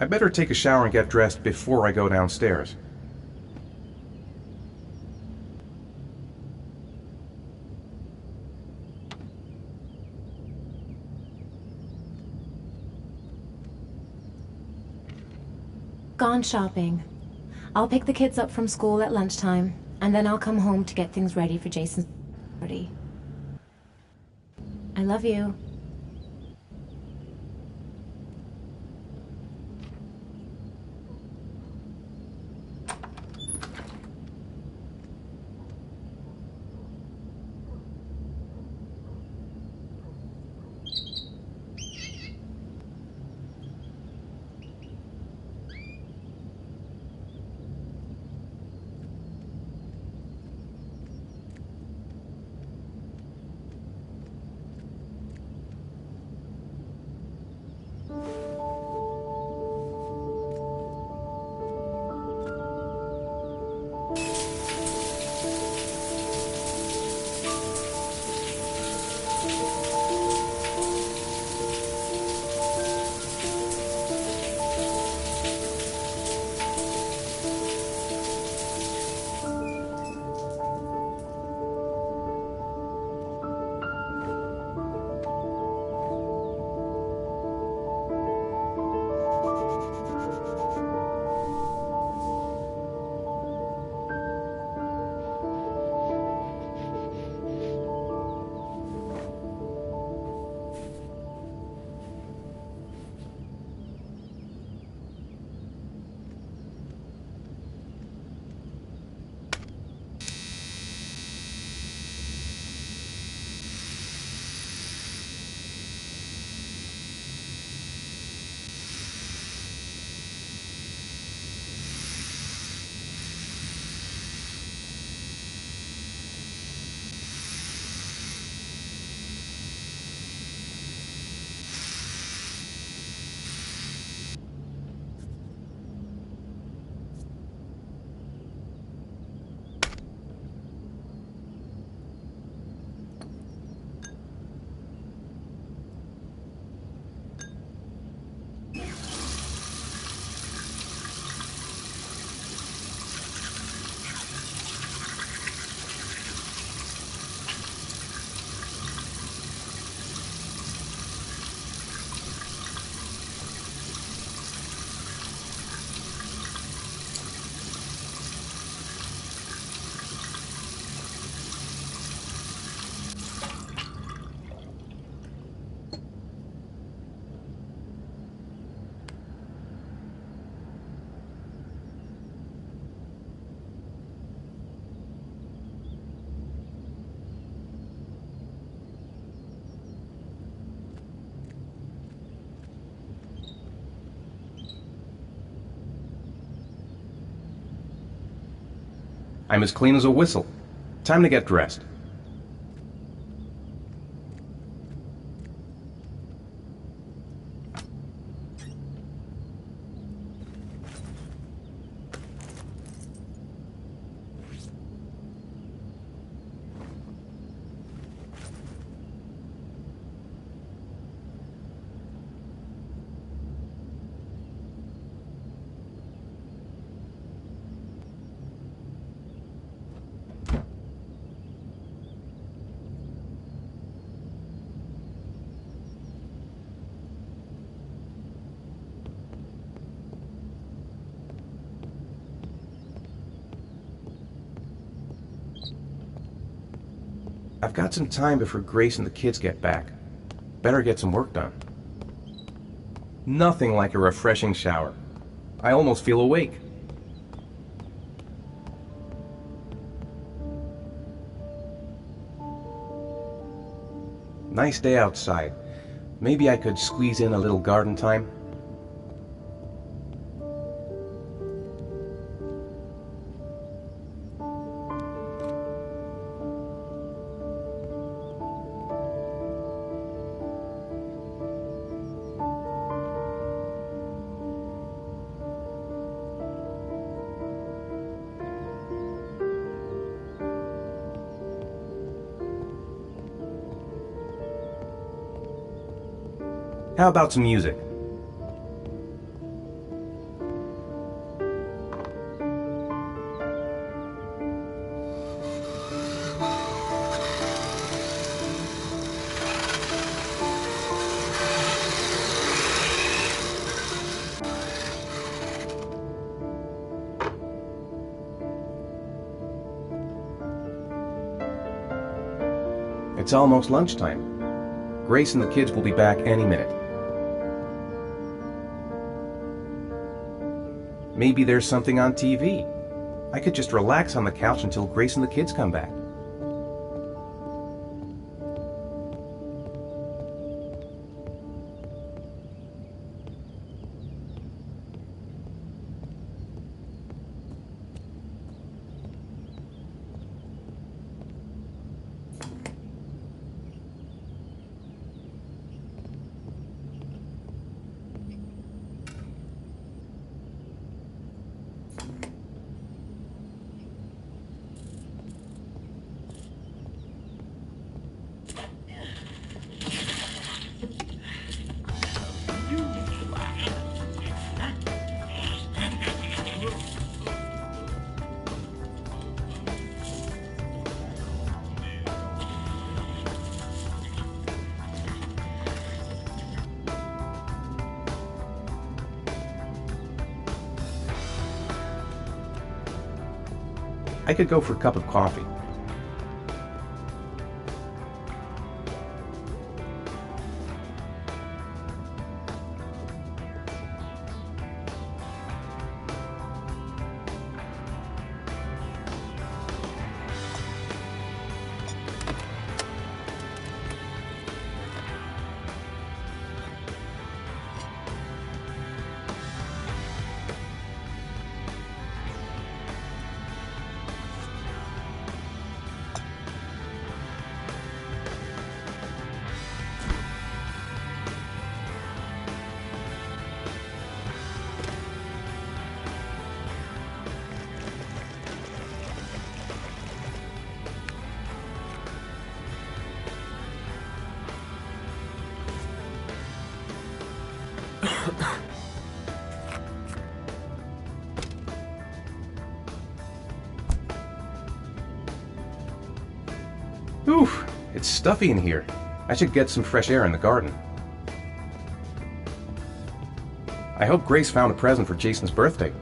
I better take a shower and get dressed before I go downstairs. Gone shopping. I'll pick the kids up from school at lunchtime, and then I'll come home to get things ready for Jason's party. I love you. I'm as clean as a whistle. Time to get dressed. I've got some time before Grace and the kids get back. Better get some work done. Nothing like a refreshing shower. I almost feel awake. Nice day outside. Maybe I could squeeze in a little garden time. How about some music? It's almost lunchtime. Grace and the kids will be back any minute. Maybe there's something on TV. I could just relax on the couch until Grace and the kids come back. I could go for a cup of coffee. Oof, it's stuffy in here. I should get some fresh air in the garden. I hope Grace found a present for Jason's birthday.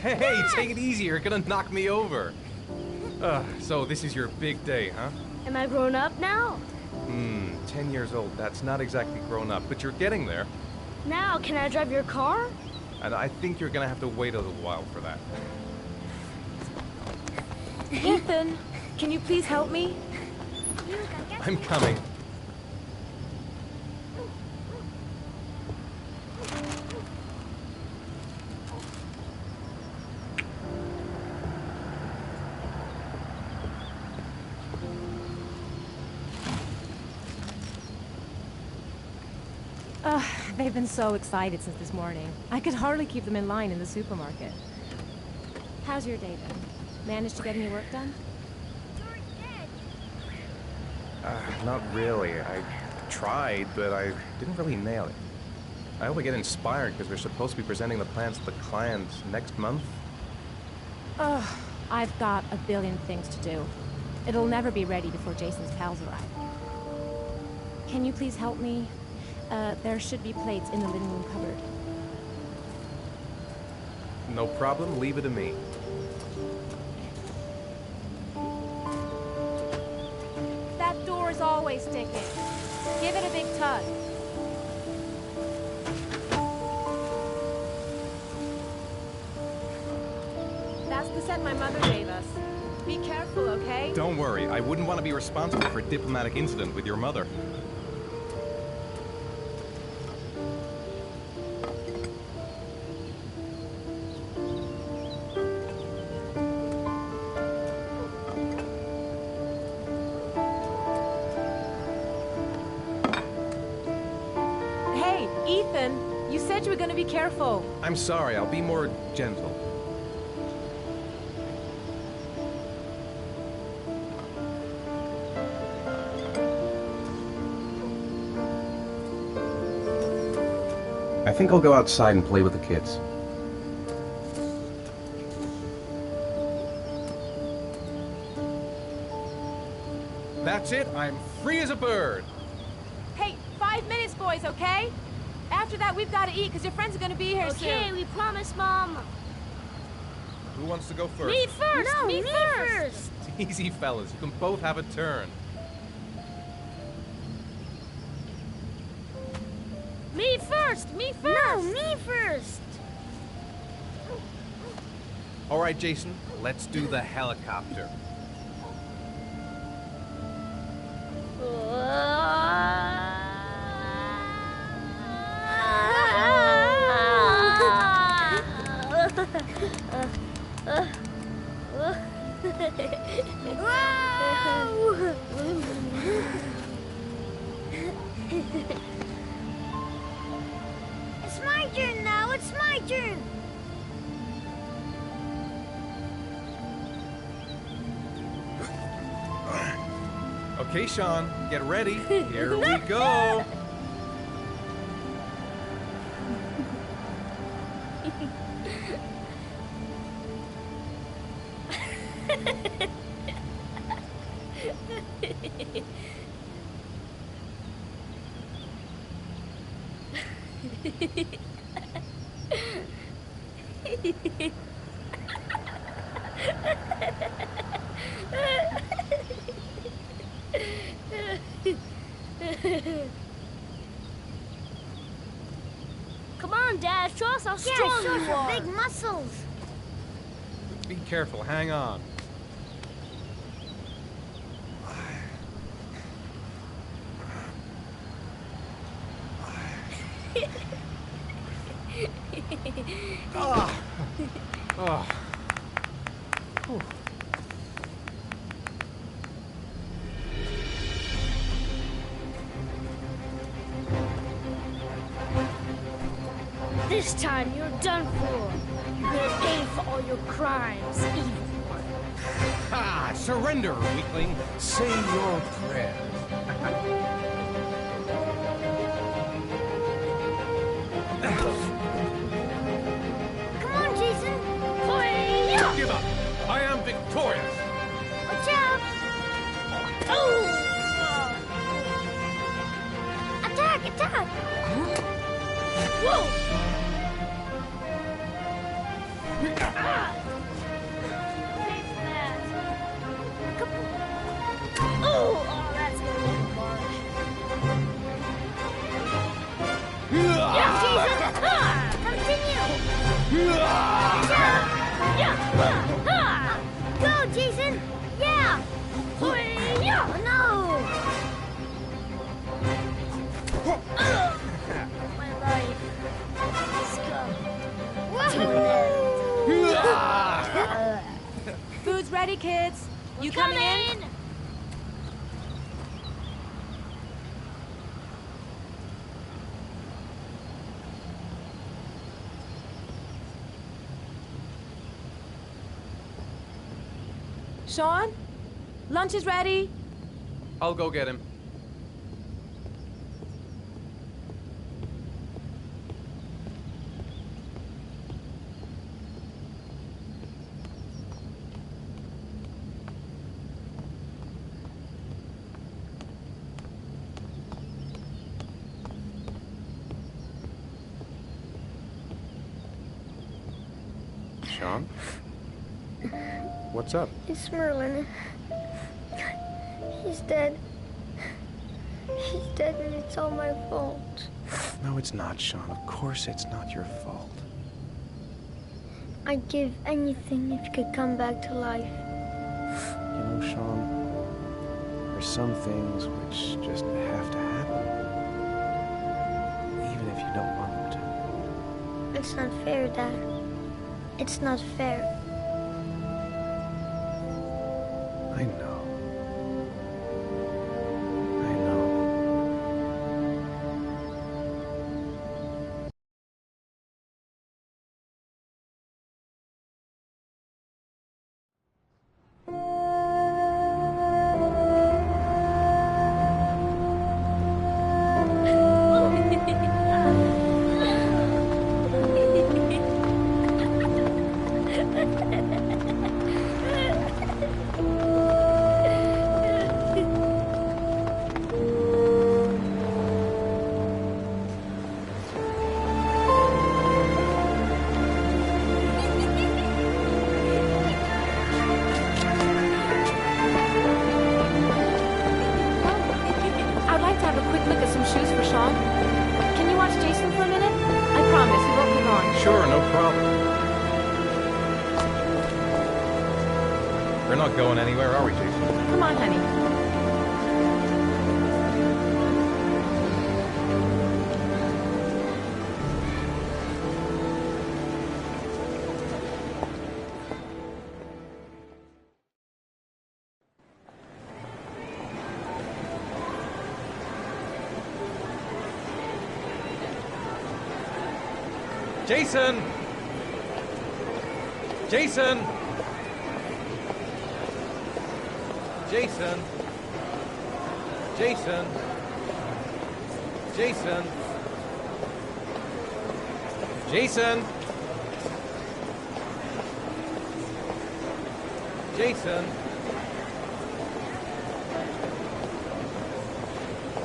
Hey, take it easy, you're gonna knock me over. So this is your big day, huh? Am I grown up now? 10 years old, that's not exactly grown up, but you're getting there. Now, can I drive your car? And I think you're gonna have to wait a little while for that. Ethan, can you please help me? I'm coming. They've been so excited since this morning. I could hardly keep them in line in the supermarket. How's your day then? Managed to get any work done? Not really. I tried, but I didn't really nail it. I hope I get inspired because we're supposed to be presenting the plans to the client next month. I've got a billion things to do. It'll never be ready before Jason's pals arrive. Can you please help me? There should be plates in the living room cupboard. No problem, leave it to me. That door is always sticking. Give it a big tug. That's the set my mother gave us. Be careful, okay? Don't worry, I wouldn't want to be responsible for a diplomatic incident with your mother. Ethan, you said you were going to be careful. I'm sorry, I'll be more gentle. I think I'll go outside and play with the kids. That's it, I'm free as a bird. Hey, 5 minutes, boys, okay? After that, we've got to eat, because your friends are going to be here soon. Okay, we promise, Mom. Who wants to go first? Me first! No, me me first! Easy, fellas, you can both have a turn. Me first! Me first! No, me first! All right, Jason, let's do the helicopter. It's my turn now, it's my turn! Okay, Sean, get ready. Here we go. Come on, Dad, show us how strong you are. Big muscles. Be careful, hang on. Ah. Oh. Whew. This time you're done for. You're gonna pay for all your crimes, evil one. Ah, surrender, weakling. Say your prayers. Come on, Jason. Hi-ya! Give up. I am victorious. Watch out. Oh! Attack, attack. Whoa! Oh, that's gonna be harsh. Yeah, Jason! Continue. Yeah! Go, Jason. Yeah. Hi-ya! Oh, no. My life has come. Food's ready, kids. You coming in? Sean? Lunch is ready. I'll go get him. Sean? What's up? It's Merlin. He's dead. He's dead and it's all my fault. No, it's not, Sean. Of course it's not your fault. I'd give anything if you could come back to life. You know, Sean, there's some things which just have to happen. Even if you don't want them to. It's not fair, Dad. It's not fair. I know. I know. problem. We're not going anywhere, are we, Jason? Come on, honey. Jason! Jason! Jason! Jason! Jason! Jason! Jason!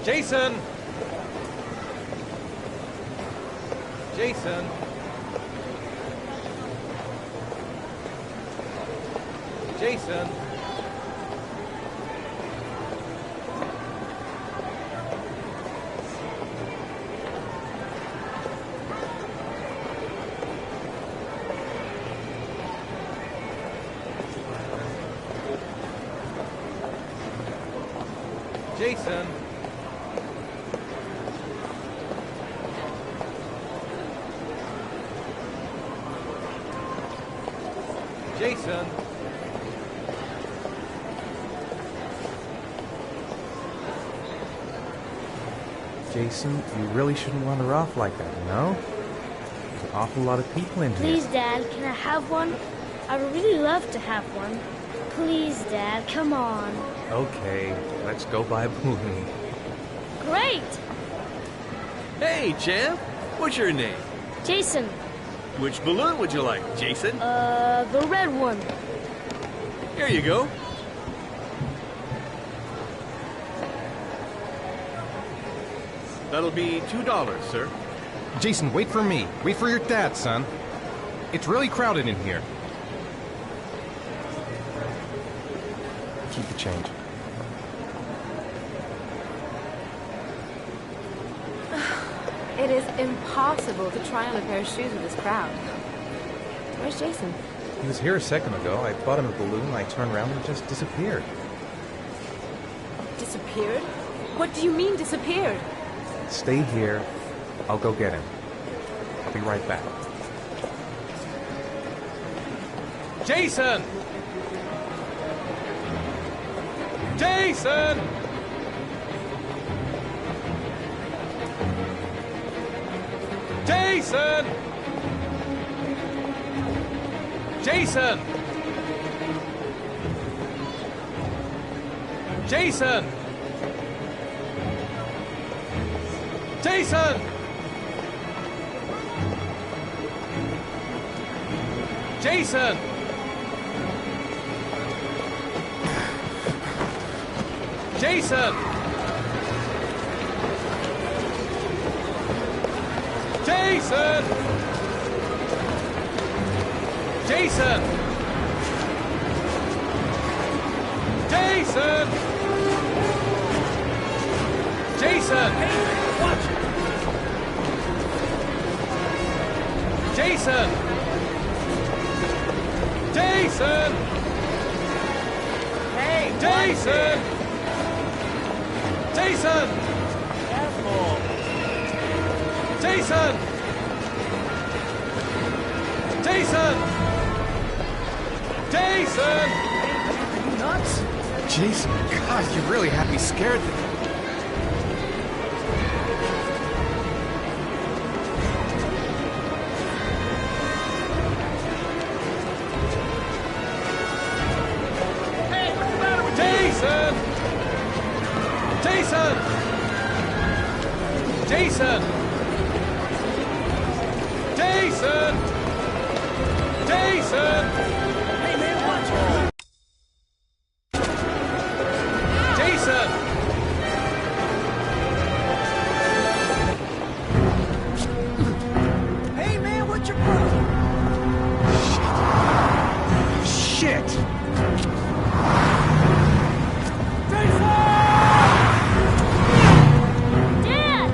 Jason! Jason! Jason! Jason! Jason! Jason, you really shouldn't wander off like that, you know? There's an awful lot of people in here. Please, Dad, can I have one? I would really love to have one. Please, Dad, come on. Okay, let's go buy a balloon. Great! Hey, champ! What's your name? Jason, Which balloon would you like, Jason? the red one. Here you go. That'll be $2, sir. Jason, wait for me. Wait for your dad, son. It's really crowded in here. Keep the change. It is impossible to try on a pair of shoes with this crowd. Where's Jason? He was here a second ago. I bought him a balloon, I turned around and he just disappeared. Disappeared? What do you mean disappeared? Stay here. I'll go get him. I'll be right back. Jason! Jason! Jason! Jason! Jason! Jason! Jason! Jason! Jason! Jason! Jason! Jason! Hey, watch it! Jason! Jason! Hey, Jason! Jason! Careful! Jason! Jason! Jason! Are you nuts? Jason, God, you really had me scared. Hey, what's the matter with Jason! Jason! Jason! Jason! Jason! Hey, man, watch it! Jason! Hey, man, what's your problem? Shit! Dad!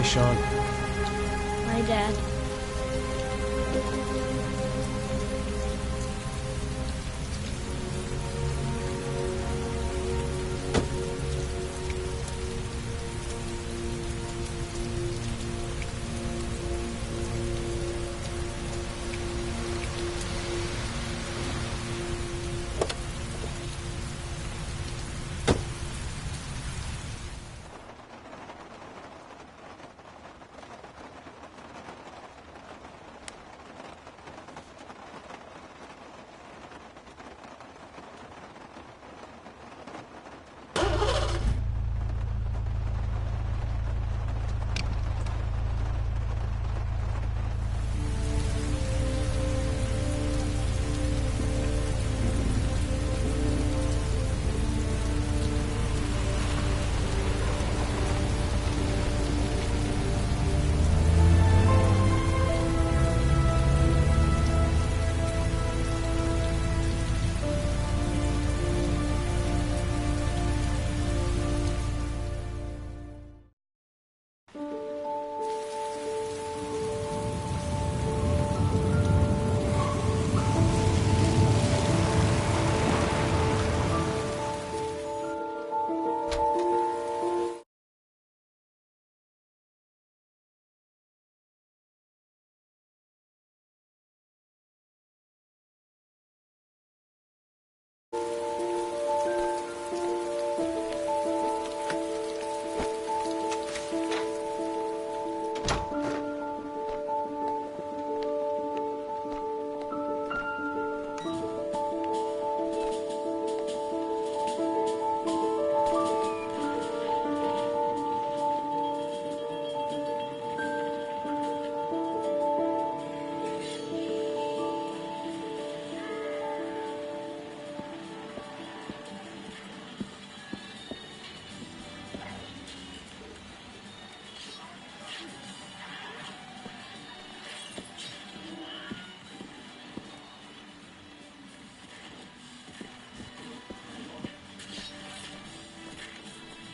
Bye, Sean. My dad.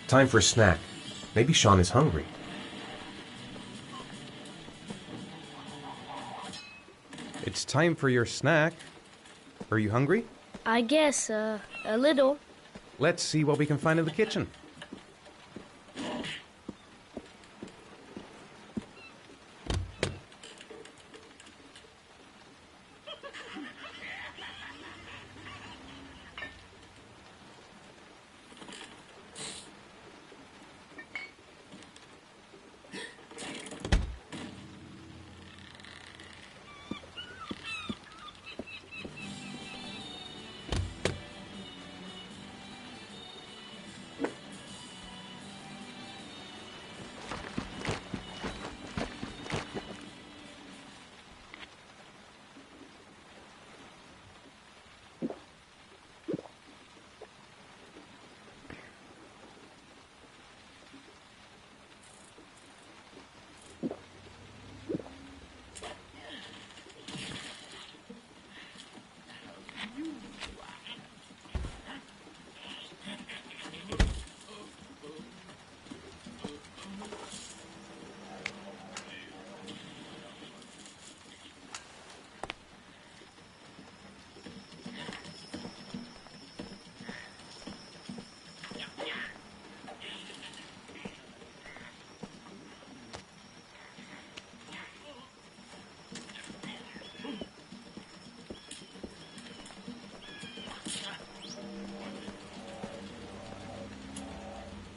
Time for a snack. Maybe Sean is hungry. It's time for your snack. Are you hungry? I guess, a little. Let's see what we can find in the kitchen.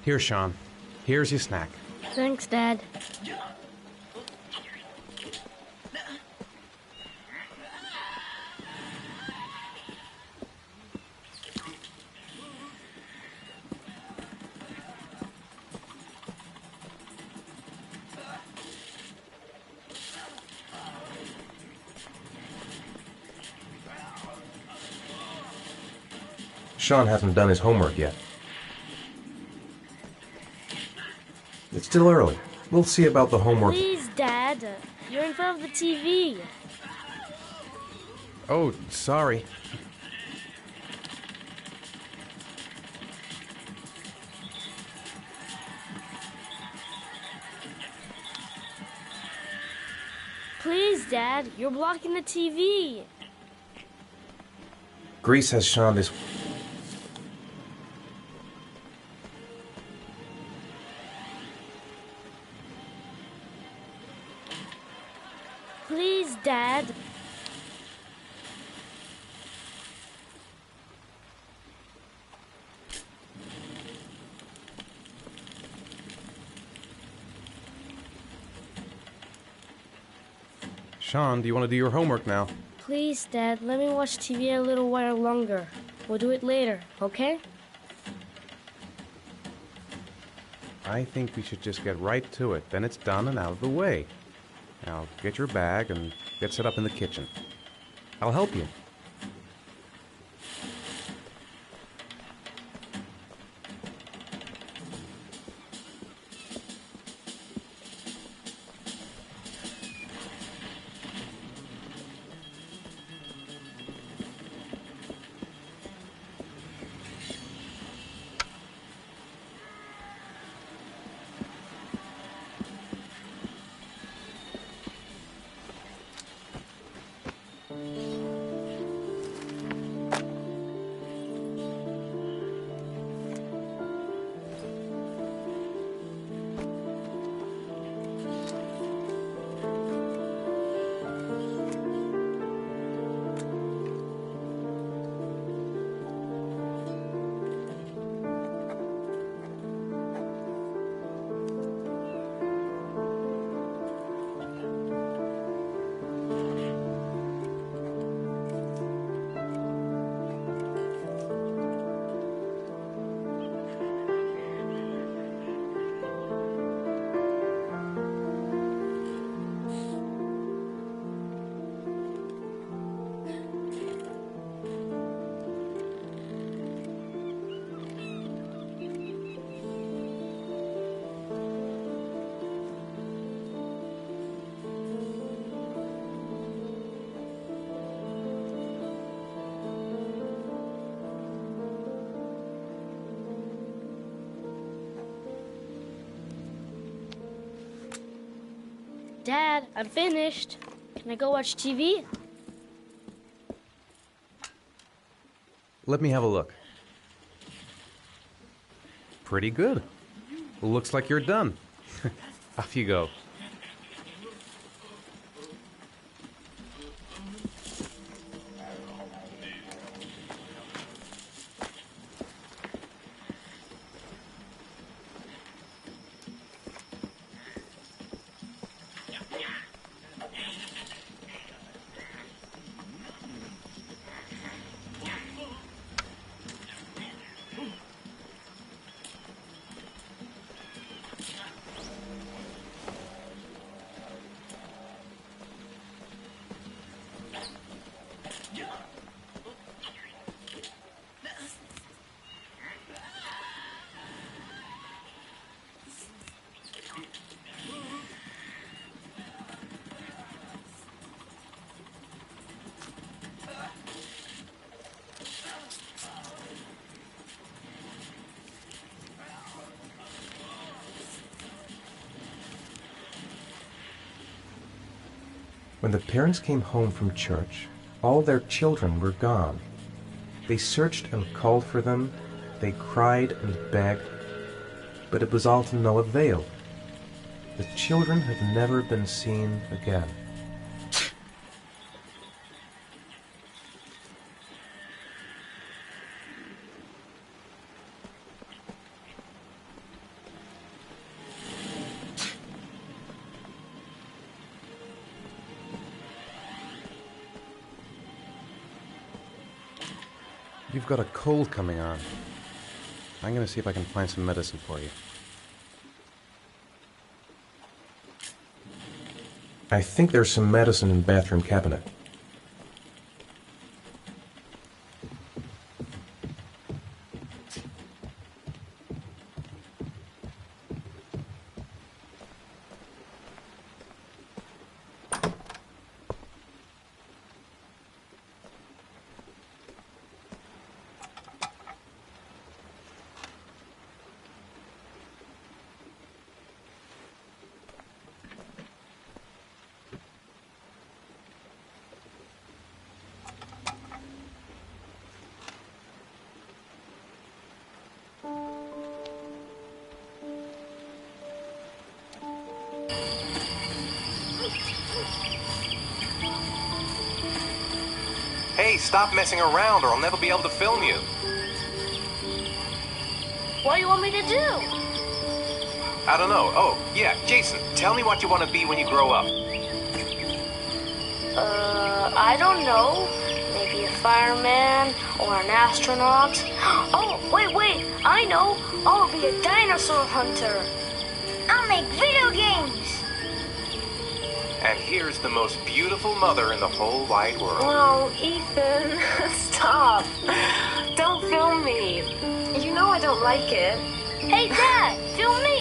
Here, Sean. Here's your snack. Thanks, Dad. Sean hasn't done his homework yet. It's still early. We'll see about the homework. Please, Dad. You're in front of the TV. Oh, sorry. Please, Dad, you're blocking the TV. Grease has Sean this... Please, Dad. Sean, do you want to do your homework now? Please, Dad, let me watch TV a little while longer. We'll do it later, okay? I think we should just get right to it. Then it's done and out of the way. Now, get your bag and get set up in the kitchen. I'll help you. Dad, I'm finished. Can I go watch TV? Let me have a look. Pretty good. Looks like you're done. Off you go. When the parents came home from church, all their children were gone. They searched and called for them, they cried and begged, but it was all to no avail. The children have never been seen again. You've got a cold coming on. I'm going to see if I can find some medicine for you. I think there's some medicine in the bathroom cabinet. Hey, stop messing around or I'll never be able to film you. What do you want me to do? I don't know. Oh, yeah, Jason, tell me what you want to be when you grow up. I don't know. Maybe a fireman or an astronaut. Oh, wait, I know. I'll be a dinosaur hunter. I'll make video games. And here's the most beautiful mother in the whole wide world. Oh, Ethan, stop. Don't film me. You know I don't like it. Hey, Dad, film me.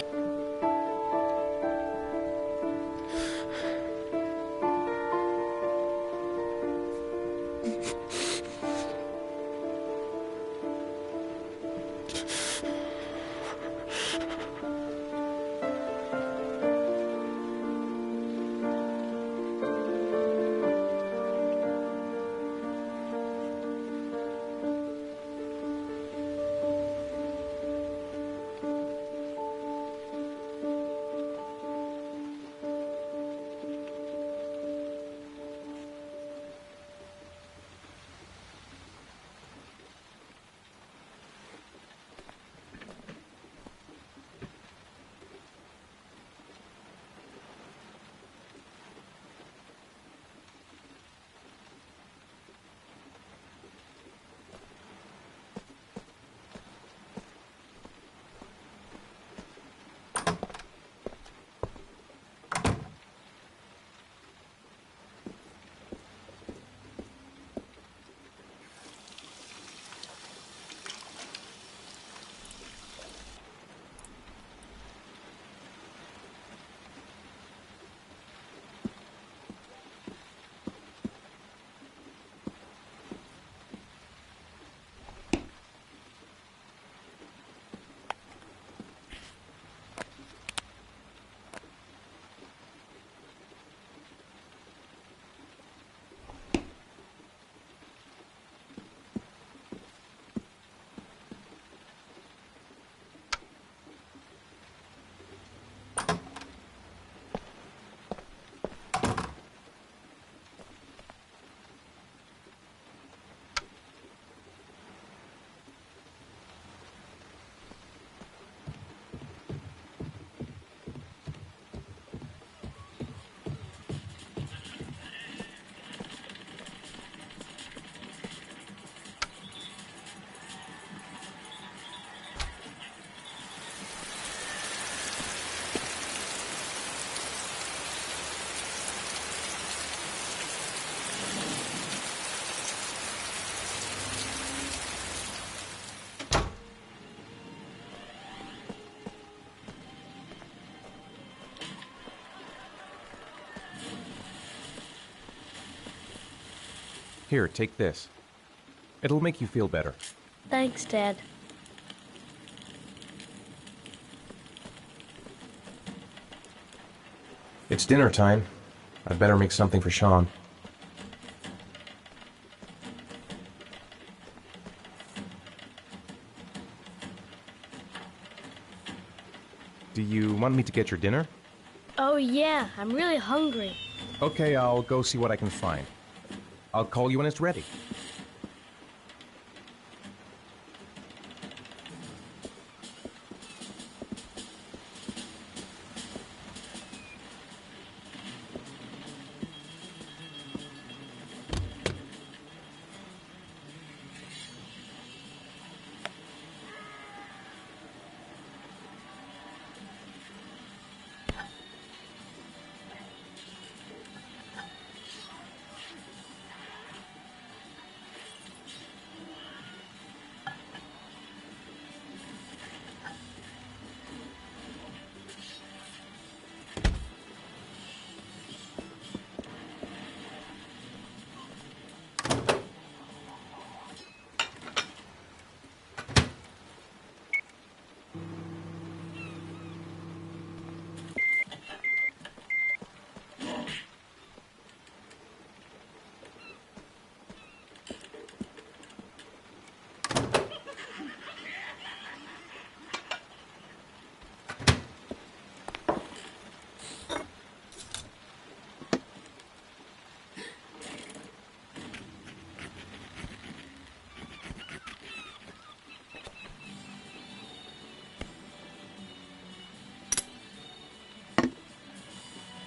Here, take this. It'll make you feel better. Thanks, Dad. It's dinner time. I'd better make something for Sean. Do you want me to get your dinner? Oh, yeah, I'm really hungry. Okay, I'll go see what I can find. I'll call you when it's ready.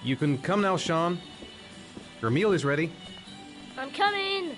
You can come now, Sean. Your meal is ready. I'm coming.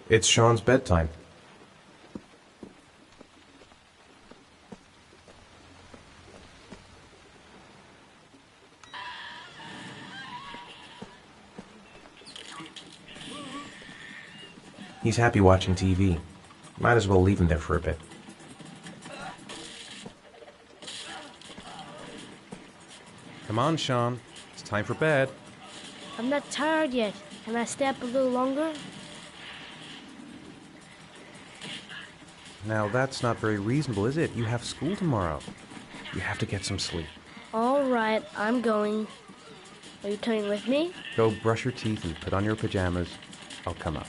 It's Sean's bedtime. He's happy watching TV. Might as well leave him there for a bit. Come on, Sean. It's time for bed. I'm not tired yet. Can I stay up a little longer? Now, that's not very reasonable, is it? You have school tomorrow. You have to get some sleep. All right, I'm going. Are you coming with me? Go brush your teeth and put on your pajamas. I'll come up.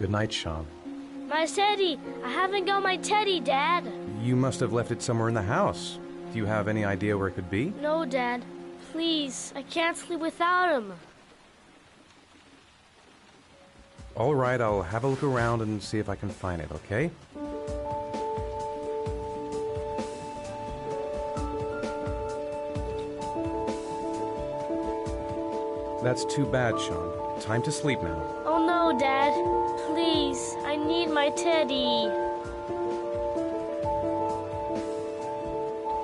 Good night, Sean. My teddy! I haven't got my teddy, Dad. You must have left it somewhere in the house. Do you have any idea where it could be? No, Dad. Please, I can't sleep without him. All right, I'll have a look around and see if I can find it, okay? That's too bad, Sean. Time to sleep now. Oh no, Dad. Please, I need my teddy.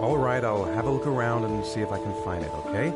All right, I'll have a look around and see if I can find it, okay?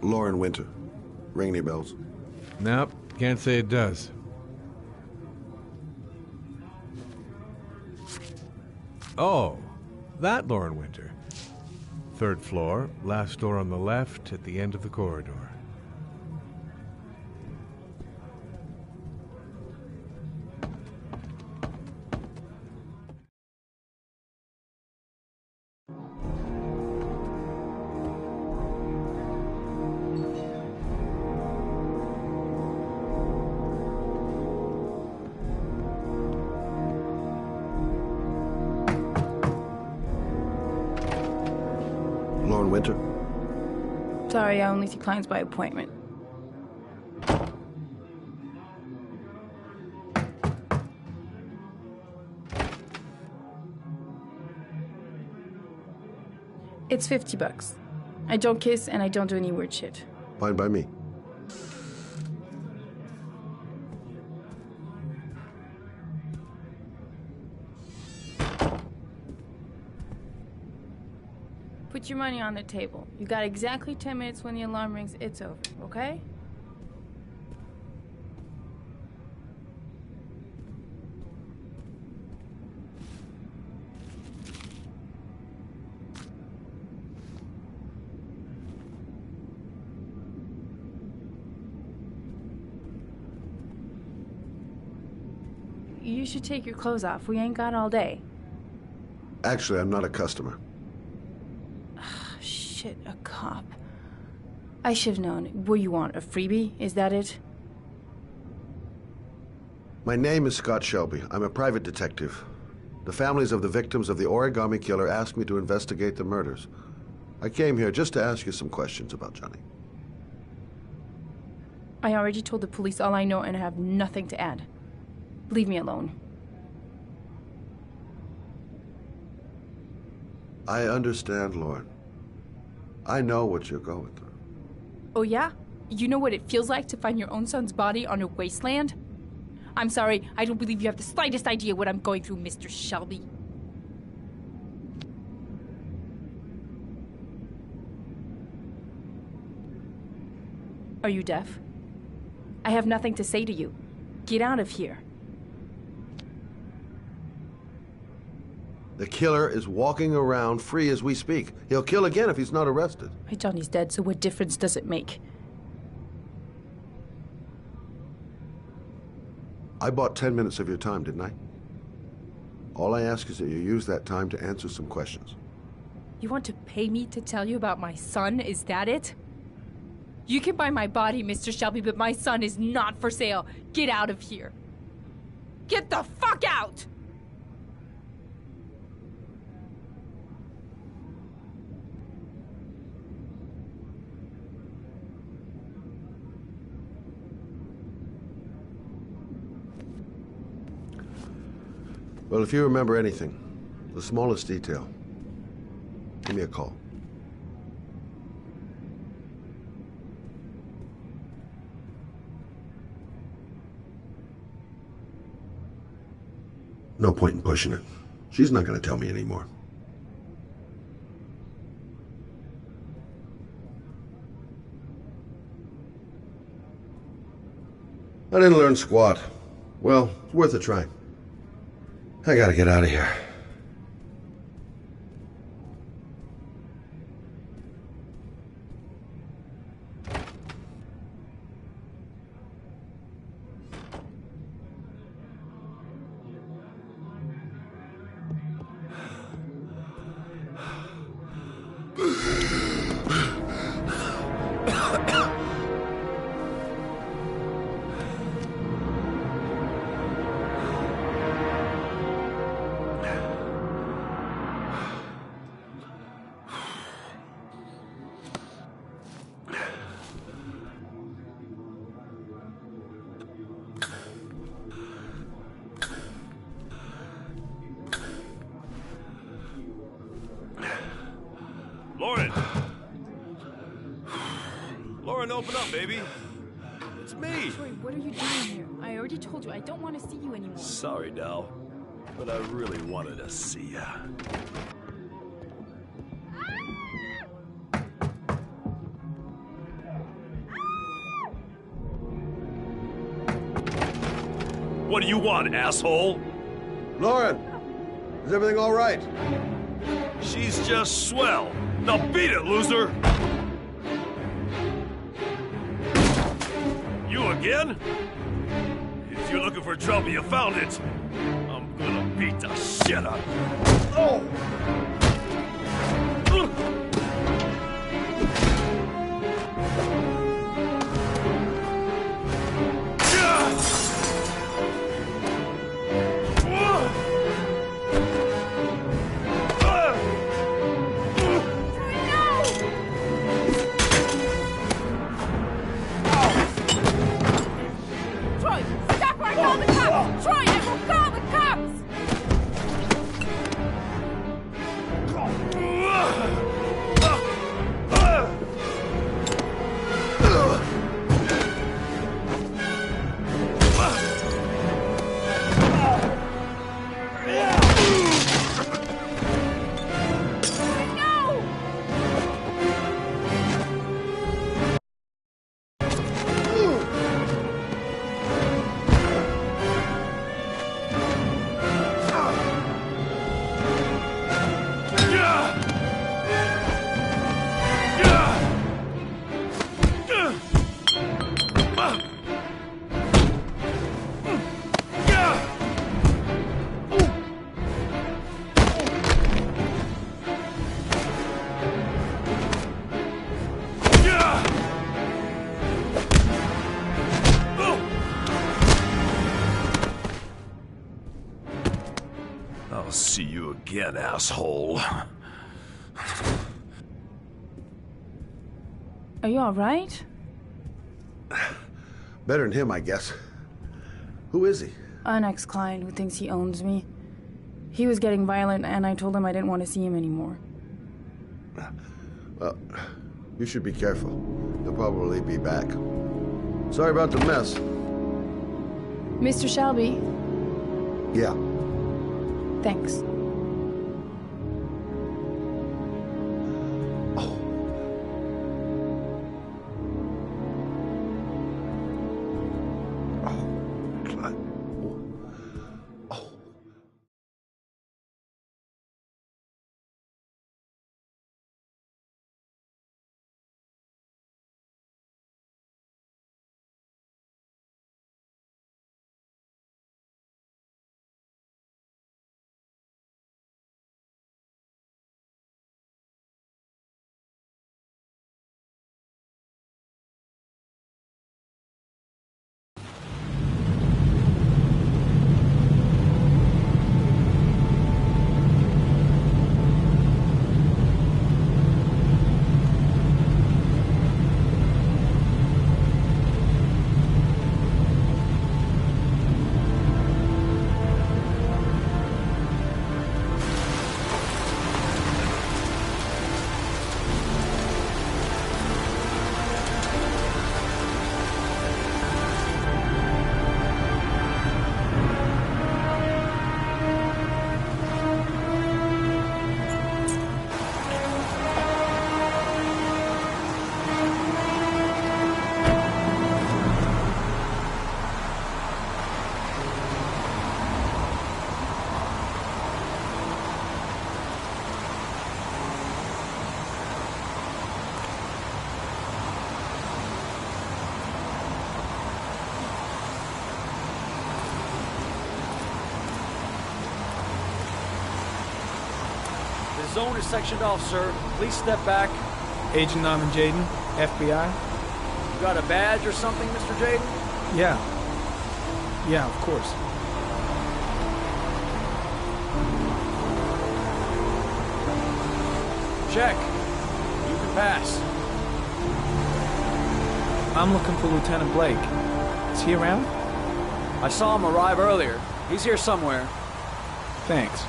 Lauren Winter. Ring any bells? Nope, can't say it does. Oh, that Lauren Winter. 3rd floor, last door on the left at the end of the corridor. Lauren Winter? Sorry, I only see clients by appointment. It's $50. I don't kiss and I don't do any weird shit. Fine by me. Put your money on the table. You got exactly 10 minutes. When the alarm rings, it's over, okay? You should take your clothes off. We ain't got all day. Actually, I'm not a customer. Shit, a cop. I should have known. What you want, a freebie? Is that it? My name is Scott Shelby. I'm a private detective. The families of the victims of the origami killer asked me to investigate the murders. I came here just to ask you some questions about Johnny. I already told the police all I know and I have nothing to add. Leave me alone. I understand, Lauren. I know what you're going through. Oh yeah? You know what it feels like to find your own son's body on a wasteland? I'm sorry, I don't believe you have the slightest idea what I'm going through, Mr. Shelby. Are you deaf? I have nothing to say to you. Get out of here. The killer is walking around free as we speak. He'll kill again if he's not arrested. My Johnny's dead, so what difference does it make? I bought 10 minutes of your time, didn't I? All I ask is that you use that time to answer some questions. You want to pay me to tell you about my son? Is that it? You can buy my body, Mr. Shelby, but my son is not for sale. Get out of here. Get the fuck out! Well, if you remember anything, the smallest detail, give me a call. No point in pushing it. She's not going to tell me anymore. I didn't learn squat. Well, it's worth a try. I gotta get out of here. Lauren! Lauren, open up, baby. It's me. Troy, what are you doing here? I already told you I don't want to see you anymore. Sorry, Dal, but I really wanted to see ya. What do you want, asshole? Lauren, is everything all right? She's just swell. Now beat it, loser! You again? If you're looking for trouble, you found it. I'm gonna beat the shit out of you. Oh! I'll see you again, asshole. Are you alright? Better than him, I guess. Who is he? An ex-client who thinks he owns me. He was getting violent, and I told him I didn't want to see him anymore. Well, you should be careful. He'll probably be back. Sorry about the mess. Mr. Shelby? Yeah. Thanks. The zone is sectioned off, sir. Please step back. Agent Norman Jaden, FBI. You got a badge or something, Mr. Jaden? Yeah. Yeah, of course. Check. You can pass. I'm looking for Lieutenant Blake. Is he around? I saw him arrive earlier. He's here somewhere. Thanks.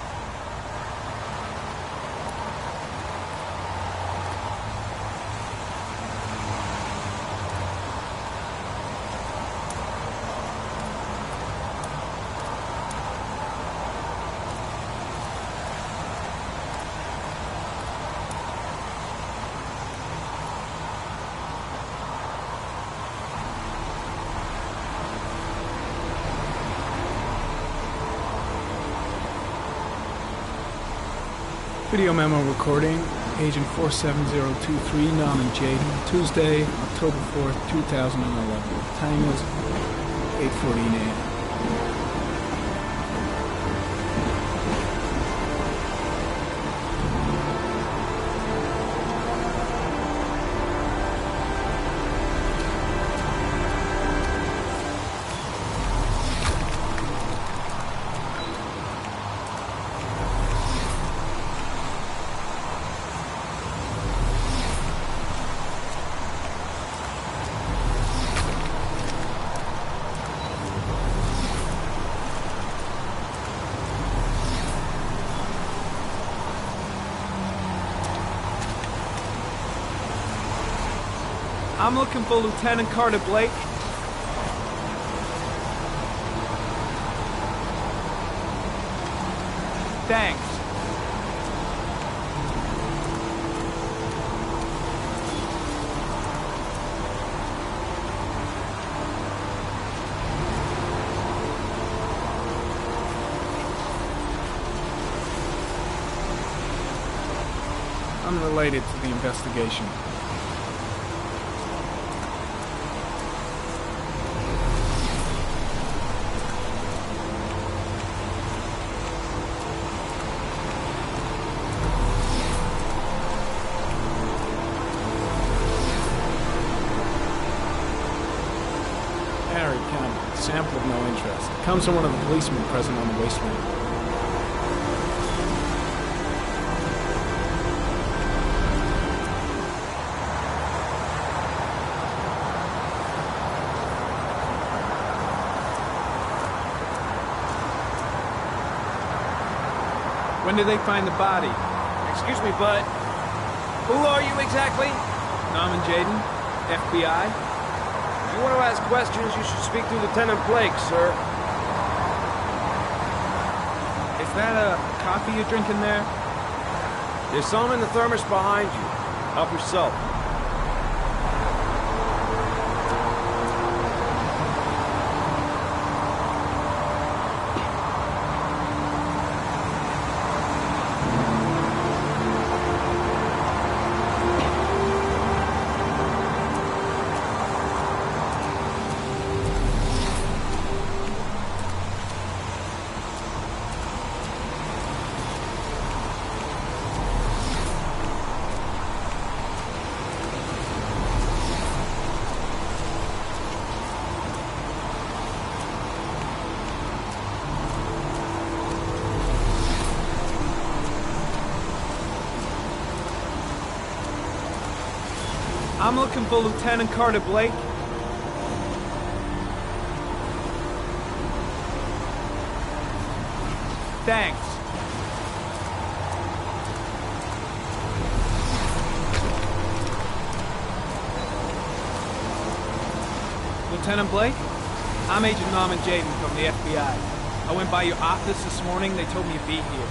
Video memo recording, Agent 47023, Norman Jaden, Tuesday, October 4th, 2011. Time is 8:14 a.m. I'm looking for Lieutenant Carter Blake. Thanks. Unrelated to the investigation. Sample of no interest. It comes from one of the policemen present on the wasteland. When did they find the body? Excuse me, bud. Who are you exactly? Norman Jaden, FBI. If you want to ask questions, you should speak to Lieutenant Blake, sir. Is that a coffee you're drinking there? There's some in the thermos behind you. Help yourself. I'm looking for Lieutenant Carter Blake. Thanks. Lieutenant Blake? I'm Agent Norman Jaden from the FBI. I went by your office this morning. They told me to be here.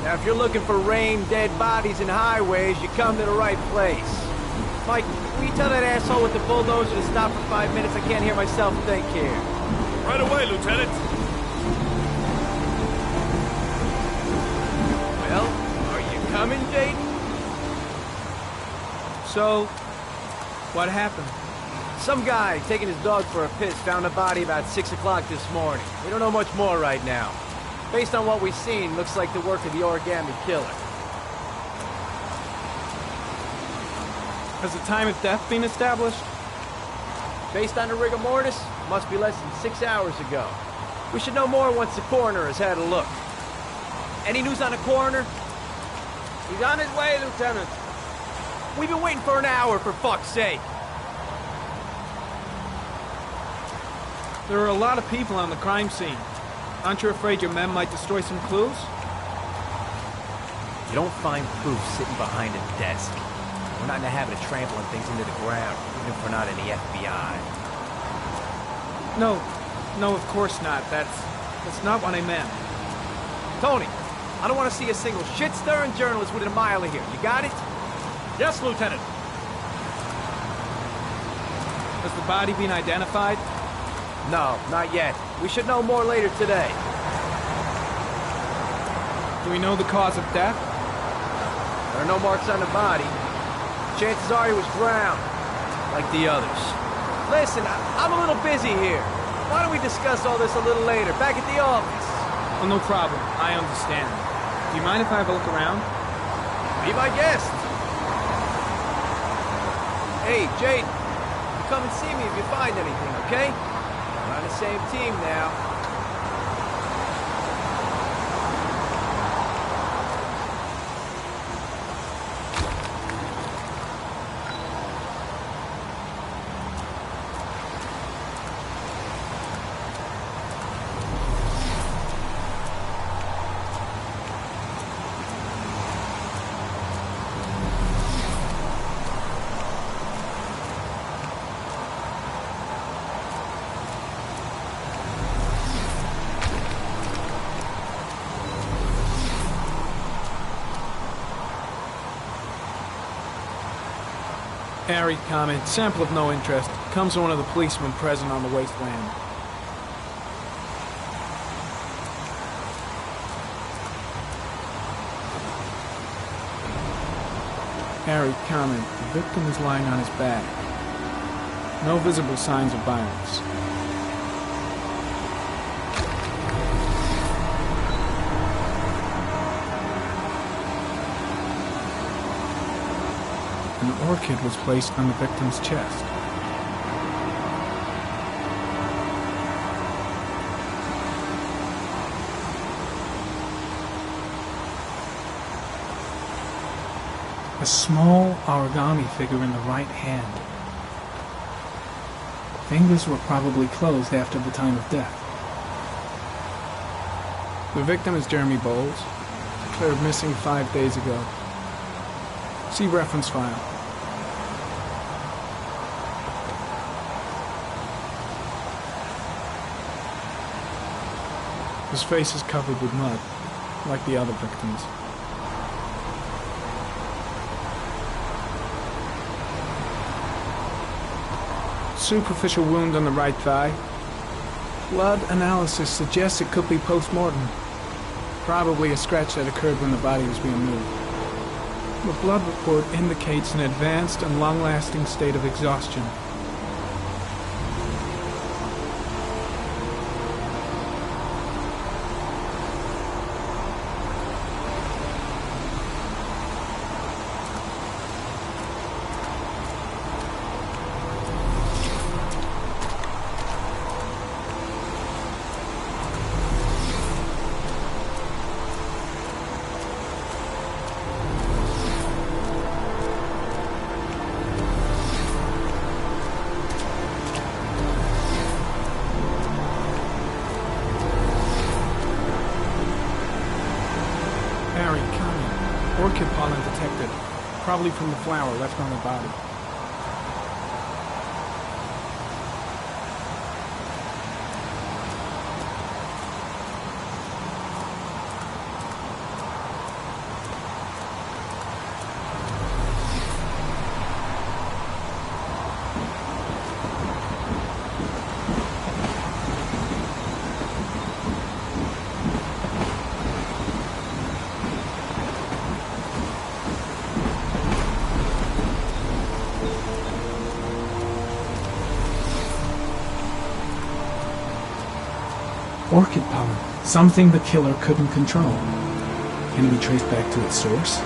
Now, if you're looking for rain, dead bodies, and highways, you come to the right place. Mike, will you tell that asshole with the bulldozer to stop for 5 minutes? I can't hear myself think here. Right away, Lieutenant. Well, are you coming, Jaden? So, what happened? Some guy taking his dog for a piss found a body about 6 o'clock this morning. We don't know much more right now. Based on what we've seen, looks like the work of the origami killer. Has the time of death been established? Based on the rigor mortis, must be less than 6 hours ago. We should know more once the coroner has had a look. Any news on the coroner? He's on his way, Lieutenant. We've been waiting for an hour, for fuck's sake. There are a lot of people on the crime scene. Aren't you afraid your men might destroy some clues? You don't find proof sitting behind a desk. We're not in the habit of trampling things into the ground, even if we're not in the FBI. No, of course not. That's not what I meant. Tony, I don't want to see a single shit-stirring journalist within a mile of here. You got it? Yes, Lieutenant. Has the body been identified? No, not yet. We should know more later today. Do we know the cause of death? There are no marks on the body. Chances are he was drowned, like the others. Listen, I'm a little busy here. Why don't we discuss all this a little later, back at the office? Oh, no problem. I understand. Do you mind if I have a look around? Be my guest. Hey, Jade, you come and see me if you find anything, okay? We're on the same team now. Harry comment, sample of no interest. Comes from one of the policemen present on the wasteland. Harry comment, the victim is lying on his back. No visible signs of violence. An orchid was placed on the victim's chest. A small origami figure in the right hand. Fingers were probably closed after the time of death. The victim is Jeremy Bowles, declared missing 5 days ago. See reference file. His face is covered with mud, like the other victims. Superficial wound on the right thigh. Blood analysis suggests it could be post-mortem. Probably a scratch that occurred when the body was being moved. The blood report indicates an advanced and long-lasting state of exhaustion. Orchid pollen detected, probably from the flower left on the body. Orchid pollen, something the killer couldn't control. Can it be traced back to its source?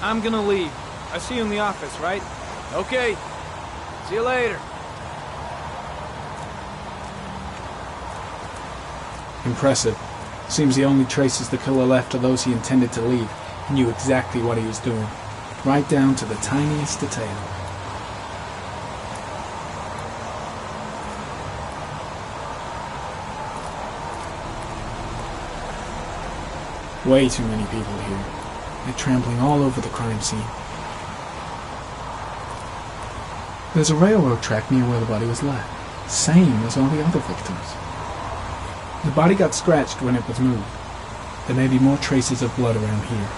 I'm gonna leave. I see you in the office, right? Okay. See you later. Impressive. Seems the only traces the killer left are those he intended to leave. He knew exactly what he was doing, right down to the tiniest detail. Way too many people here. They're trampling all over the crime scene. There's a railroad track near where the body was left, same as all the other victims. The body got scratched when it was moved. There may be more traces of blood around here.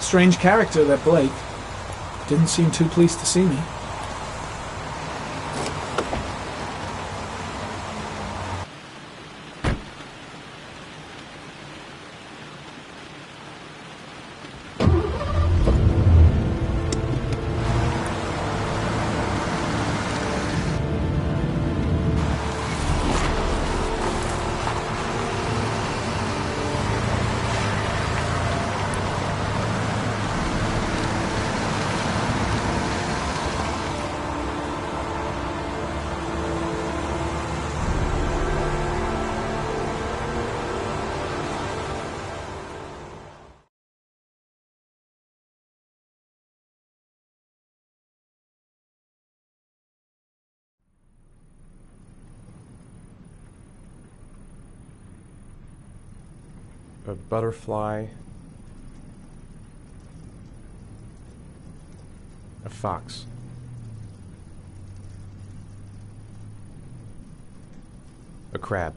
Strange character, that Blake. Didn't seem too pleased to see me. a butterfly, a fox. A crab.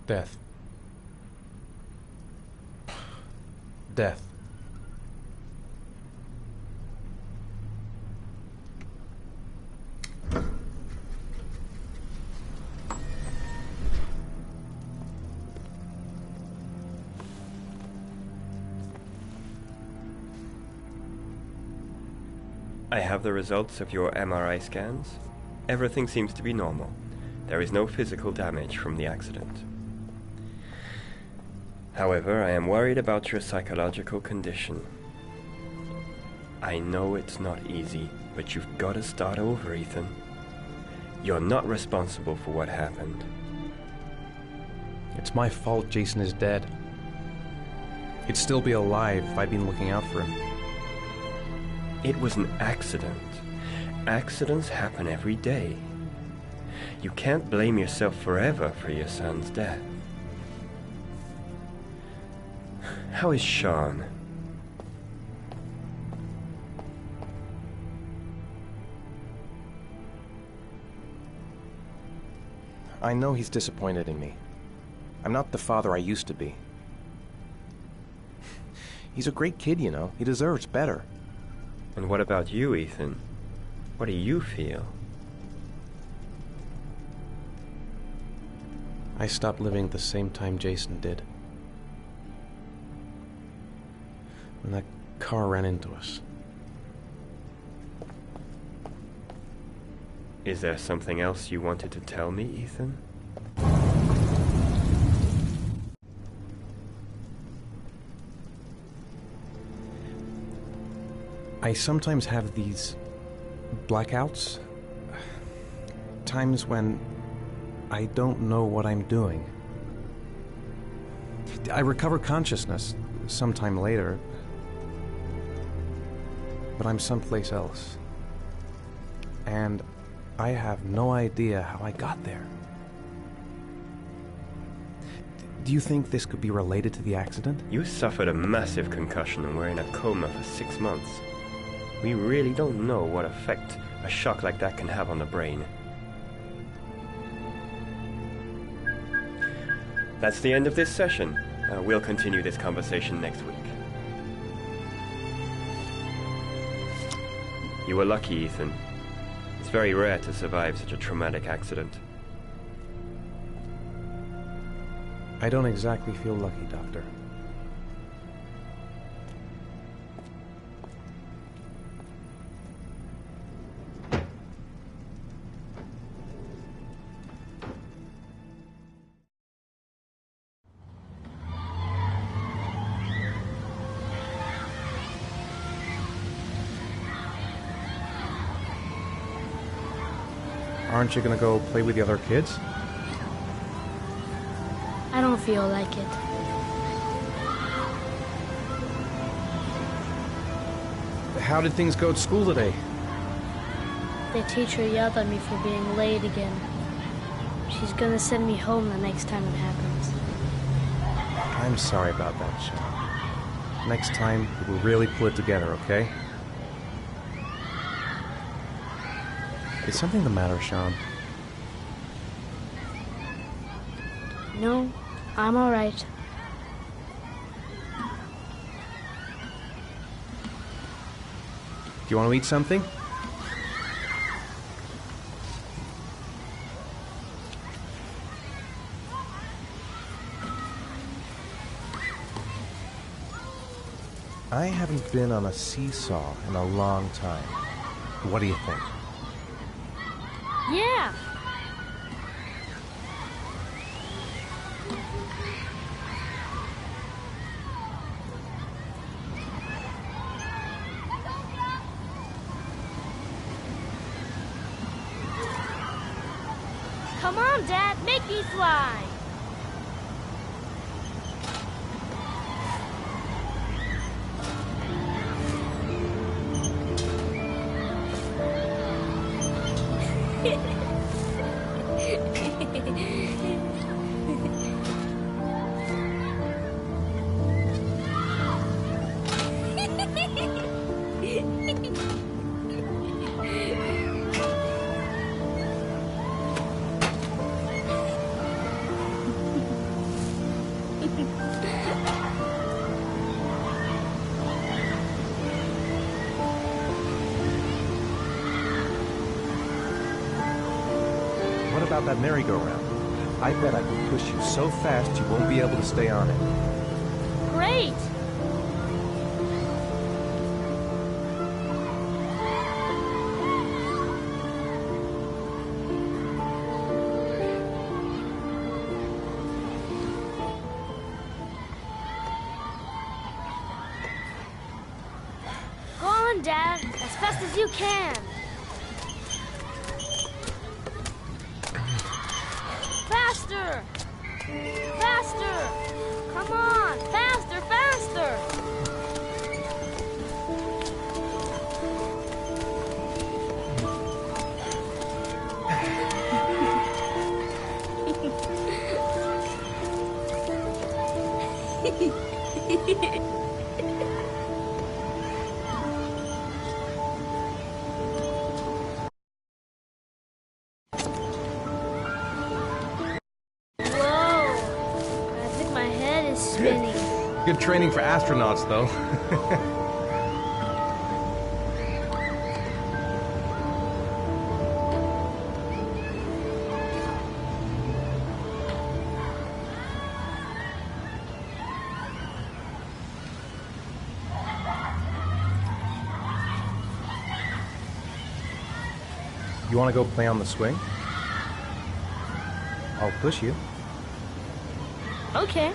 Death. Death. I have the results of your MRI scans. Everything seems to be normal. There is no physical damage from the accident. However, I am worried about your psychological condition. I know it's not easy, but you've got to start over, Ethan. You're not responsible for what happened. It's my fault Jason is dead. He'd still be alive if I'd been looking out for him. It was an accident. Accidents happen every day. You can't blame yourself forever for your son's death. How is Sean? I know he's disappointed in me. I'm not the father I used to be. He's a great kid, you know. He deserves better. And what about you, Ethan? What do you feel? I stopped living at the same time Jason did. When that car ran into us. Is there something else you wanted to tell me, Ethan? I sometimes have these blackouts. Times when I don't know what I'm doing. I recover consciousness sometime later, but I'm someplace else. And I have no idea how I got there. Do you think this could be related to the accident? You suffered a massive concussion and were in a coma for 6 months. We really don't know what effect a shock like that can have on the brain. That's the end of this session. We'll continue this conversation next week. You were lucky, Ethan. It's very rare to survive such a traumatic accident. I don't exactly feel lucky, Doctor. Aren't you gonna go play with the other kids? I don't feel like it. How did things go at school today? The teacher yelled at me for being late again. She's gonna send me home the next time it happens. I'm sorry about that, Sean. Next time, we'll really pull it together, okay? Is something the matter, Sean? No, I'm all right. Do you want to eat something? I haven't been on a seesaw in a long time. What do you think? Yeah! Come on, Dad, make me fly! about that merry-go-round? I bet I can push you so fast you won't be able to stay on it. Great! Go on, Dad, as fast as you can. Faster! Faster! Come on! Faster, faster! Good training for astronauts, though. You want to go play on the swing? I'll push you. Okay.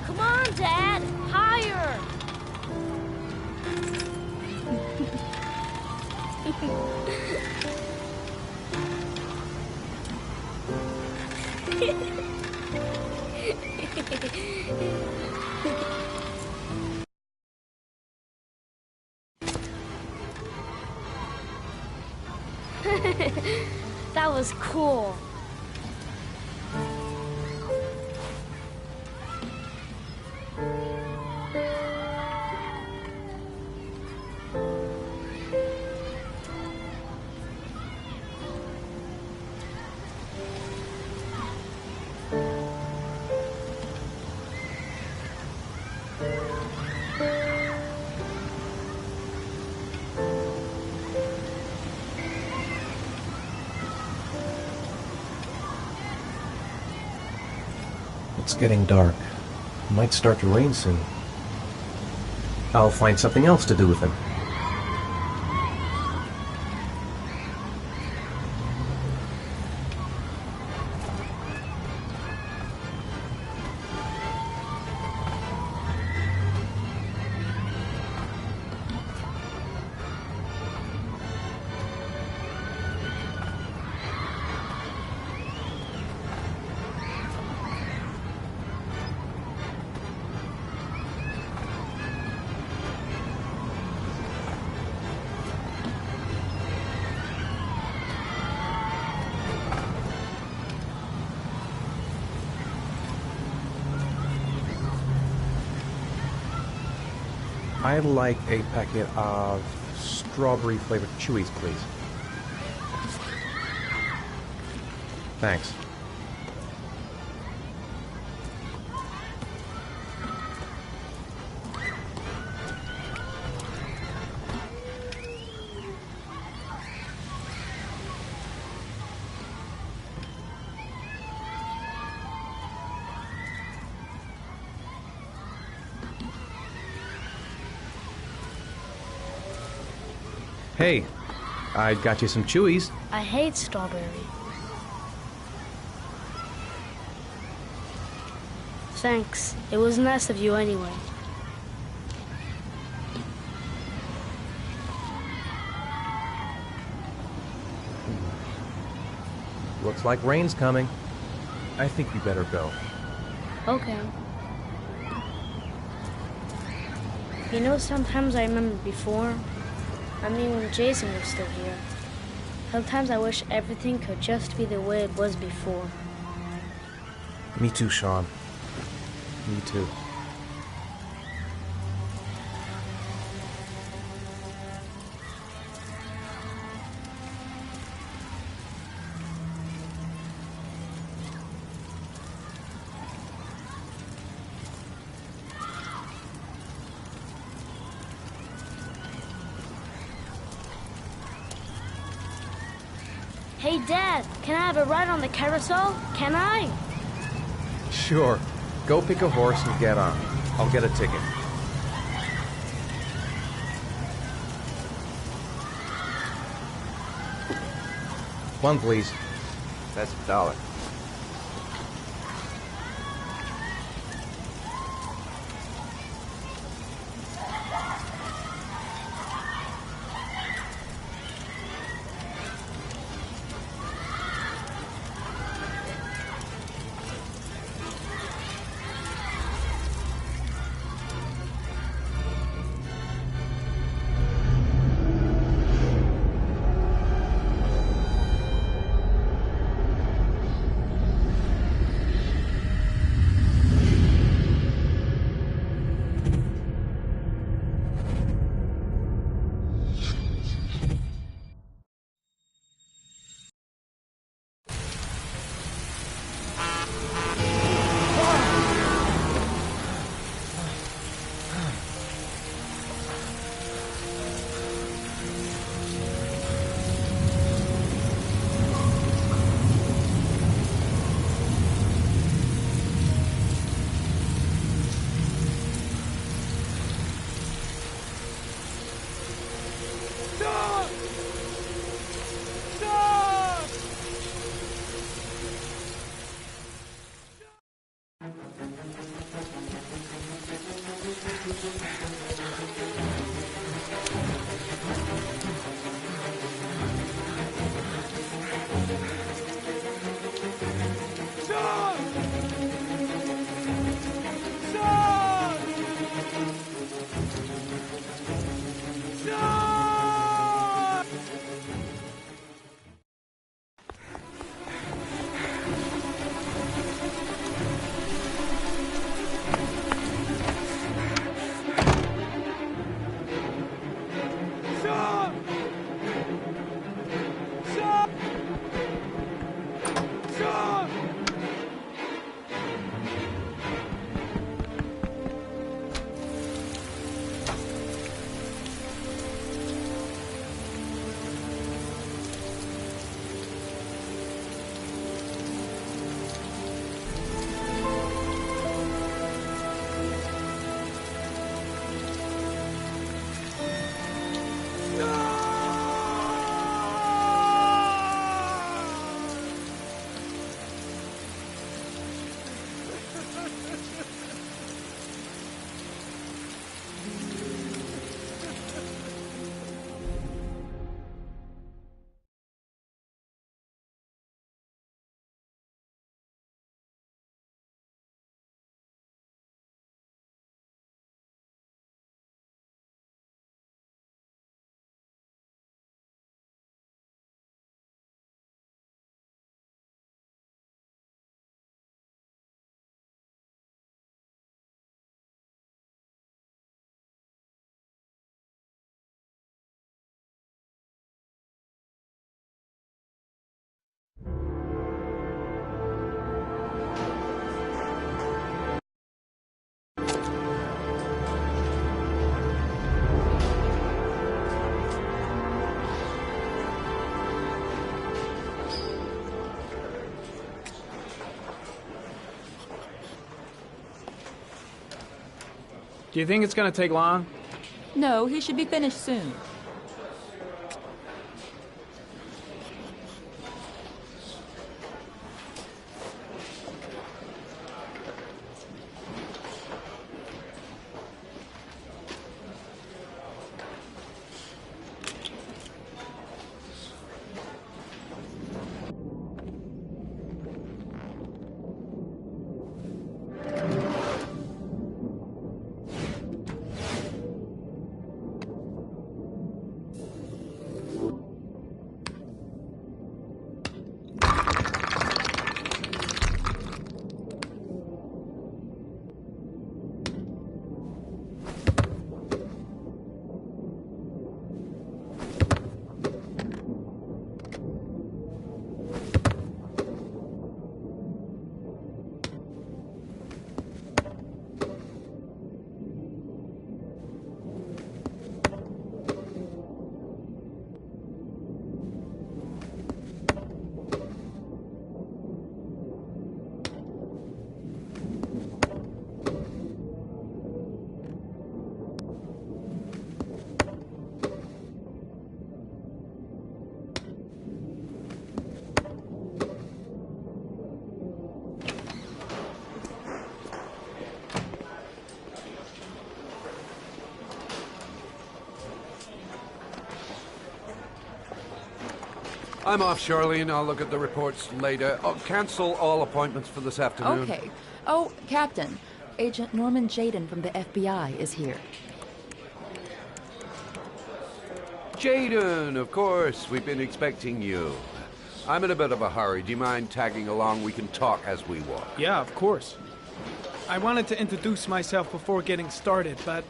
Come on, Dad! Higher! That was cool. It's getting dark. It might start to rain soon. I'll find something else to do with him. I'd like a packet of strawberry-flavored chewies, please. Thanks. Hey, I got you some chewies. I hate strawberry. Thanks. It was nice of you anyway. Looks like rain's coming. I think we better go. Okay. You know, sometimes I remember before, I mean when Jason was still here, sometimes I wish everything could just be the way it was before. Me too, Sean. Me too. Hey, Dad, can I have a ride on the carousel? Can I? Sure. Go pick a horse and get on. I'll get a ticket. One, please. That's $1. Do you think it's gonna take long? No, he should be finished soon. I'm off, Charlene. I'll look at the reports later. Oh, cancel all appointments for this afternoon. Okay. Oh, Captain. Agent Norman Jaden from the FBI is here. Jaden, of course. We've been expecting you. I'm in a bit of a hurry. Do you mind tagging along? We can talk as we walk. Yeah, of course. I wanted to introduce myself before getting started, but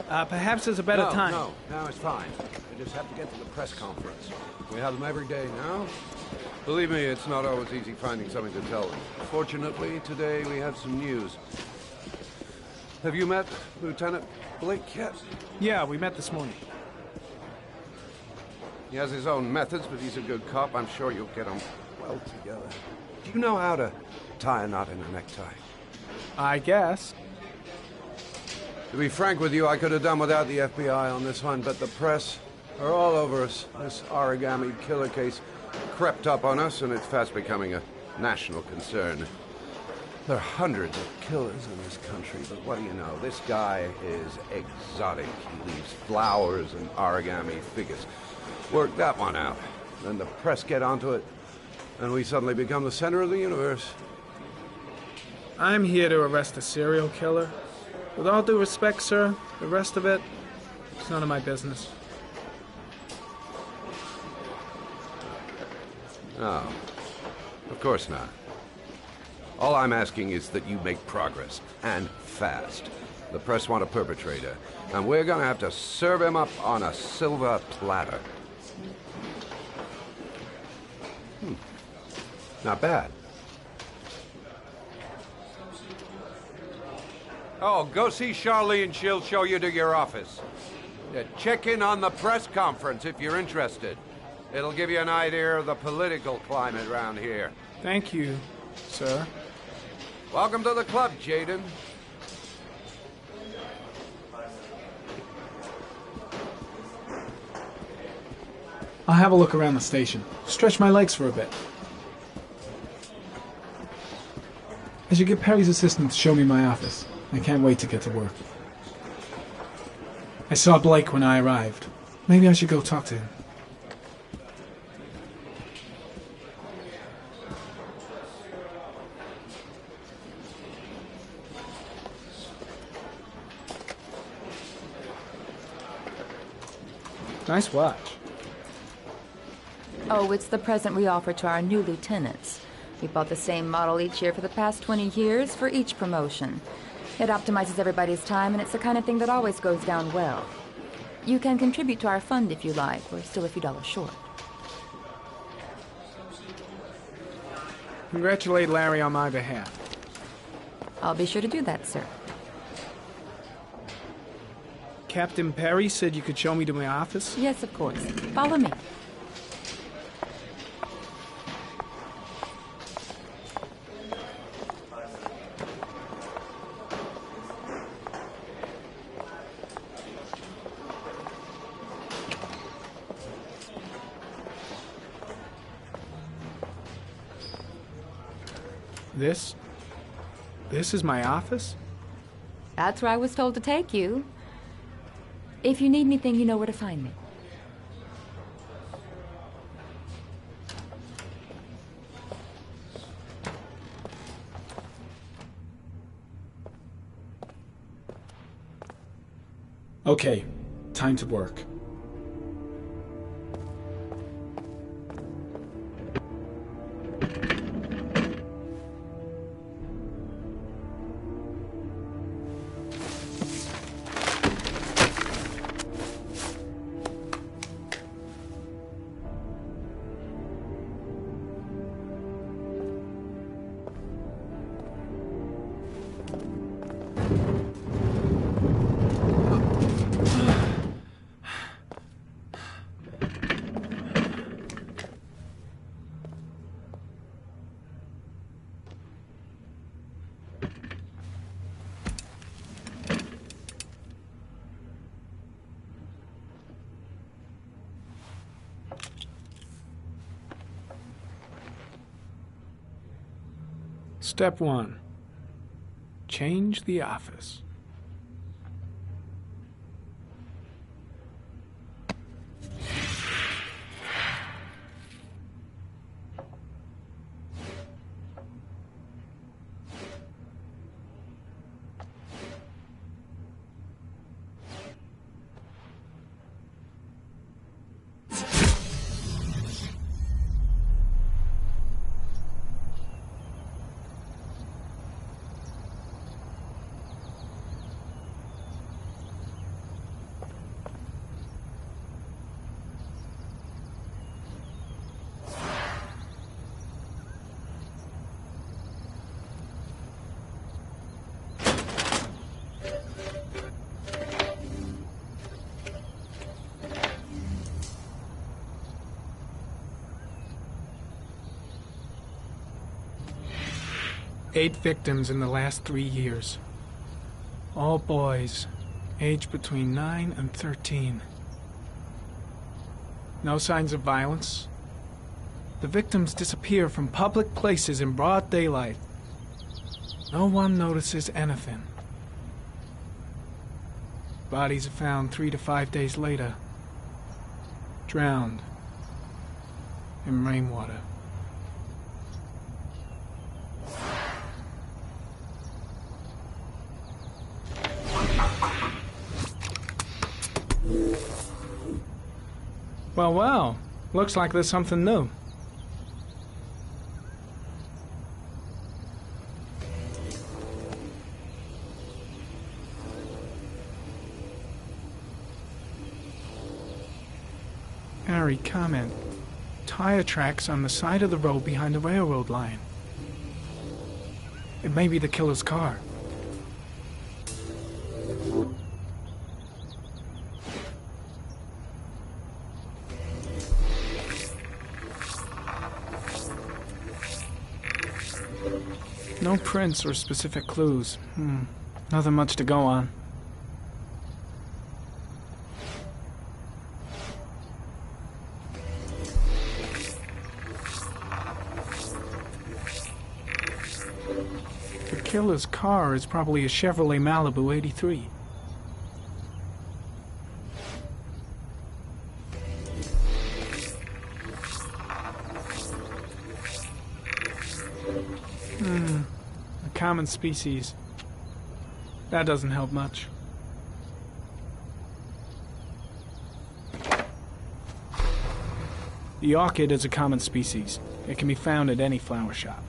perhaps there's a better time. No, it's fine. We just have to get to the press conference. We have them every day now. Believe me, it's not always easy finding something to tell them. Fortunately, today we have some news. Have you met Lieutenant Blake yet? Yeah, we met this morning. He has his own methods, but he's a good cop. I'm sure you'll get on well together. Do you know how to tie a knot in a necktie? I guess. To be frank with you, I could have done without the FBI on this one, but the press are all over us. This origami killer case crept up on us, and it's fast becoming a national concern. There are hundreds of killers in this country, but what do you know? This guy is exotic. He leaves flowers and origami figures. Work that one out. Then the press get onto it, and we suddenly become the center of the universe. I'm here to arrest a serial killer. With all due respect, sir, the rest of it, it's none of my business. No, of course not. All I'm asking is that you make progress, and fast. The press want a perpetrator, and we're gonna have to serve him up on a silver platter. Not bad. Oh, go see Charlene. She'll show you to your office. Check in on the press conference if you're interested. It'll give you an idea of the political climate around here. Thank you, sir. Welcome to the club, Jaden. I'll have a look around the station. Stretch my legs for a bit. I should get Perry's assistant to show me my office. I can't wait to get to work. I saw Blake when I arrived. Maybe I should go talk to him. Nice watch. Oh, it's the present we offer to our new lieutenants. We bought the same model each year for the past 20 years for each promotion. It optimizes everybody's time, and it's the kind of thing that always goes down well. You can contribute to our fund if you like. We're still a few dollars short. Congratulate Larry on my behalf. I'll be sure to do that, sir. Captain Perry said you could show me to my office? Yes, of course. Follow me. This is my office? That's where I was told to take you. If you need anything, you know where to find me. Okay, time to work. Step 1. Change the office. 8 victims in the last 3 years. All boys, aged between 9 and 13. No signs of violence. The victims disappear from public places in broad daylight. No one notices anything. Bodies are found 3 to 5 days later, drowned in rainwater. Well, well, looks like there's something new. Harry, comment. Tire tracks on the side of the road behind the railroad line. It may be the killer's car. No prints or specific clues. Nothing much to go on. The killer's car is probably a Chevrolet Malibu 83. A common species. That doesn't help much. The orchid is a common species. It can be found at any flower shop.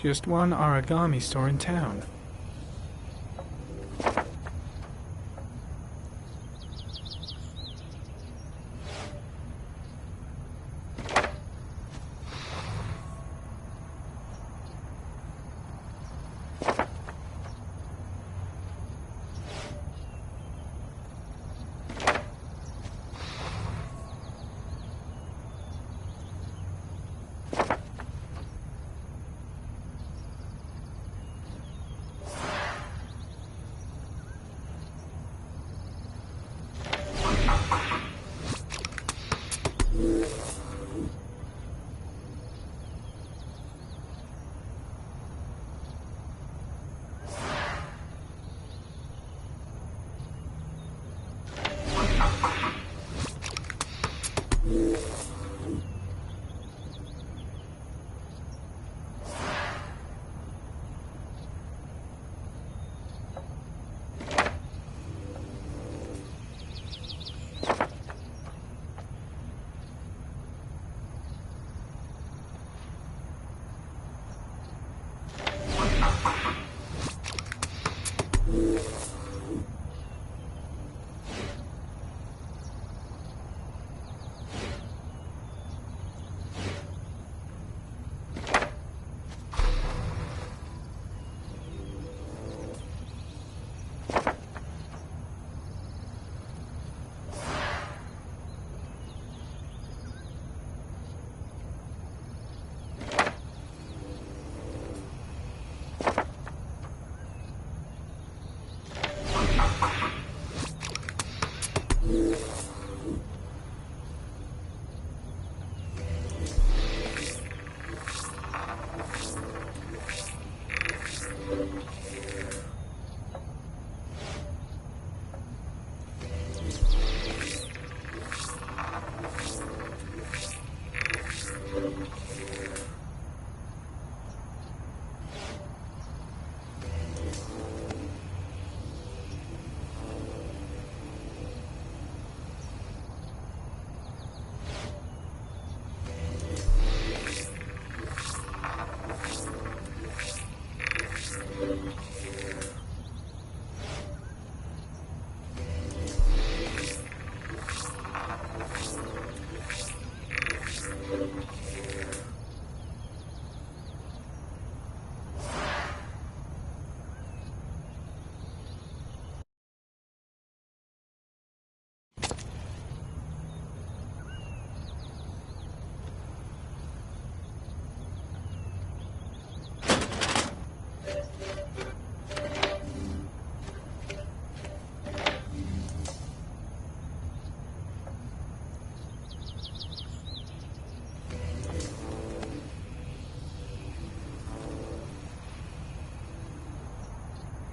Just one origami store in town.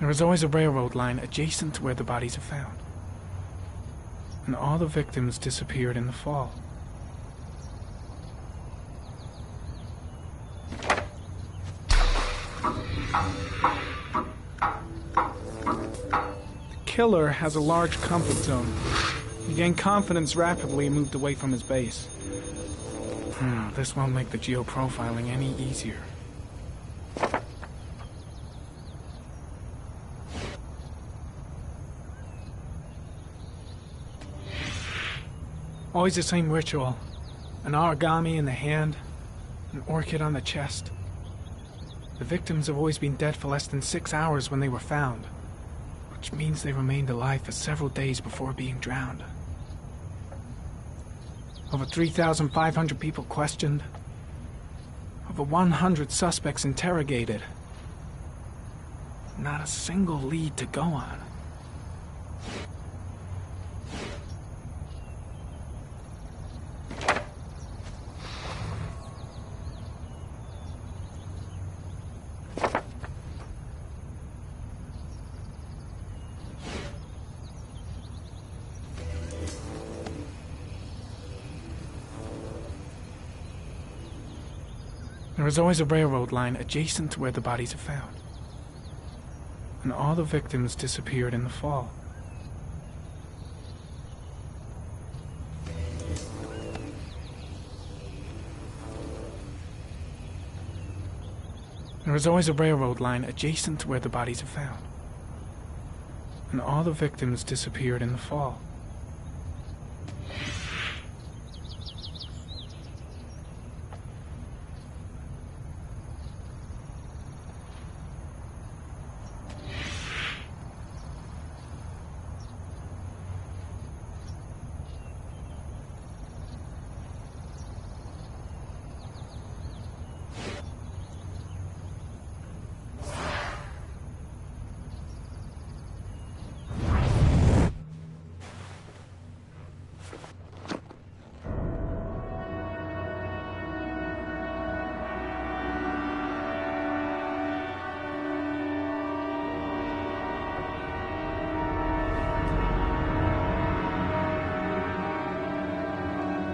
There is always a railroad line adjacent to where the bodies are found. And all the victims disappeared in the fall. The killer has a large comfort zone. He gained confidence rapidly and moved away from his base. This won't make the geoprofiling any easier. Always the same ritual. An origami in the hand, an orchid on the chest. The victims have always been dead for less than 6 hours when they were found, which means they remained alive for several days before being drowned. Over 3,500 people questioned. Over 100 suspects interrogated. Not a single lead to go on. There is always a railroad line adjacent to where the bodies are found. And all the victims disappeared in the fall. There is always a railroad line adjacent to where the bodies are found. And all the victims disappeared in the fall.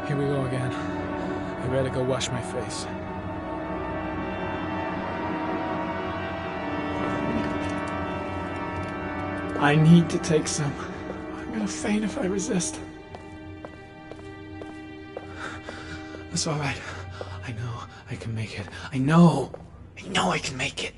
Here we go again. I better go wash my face. I need to take some. I'm gonna faint if I resist. That's all right. I know I can make it. I know I can make it.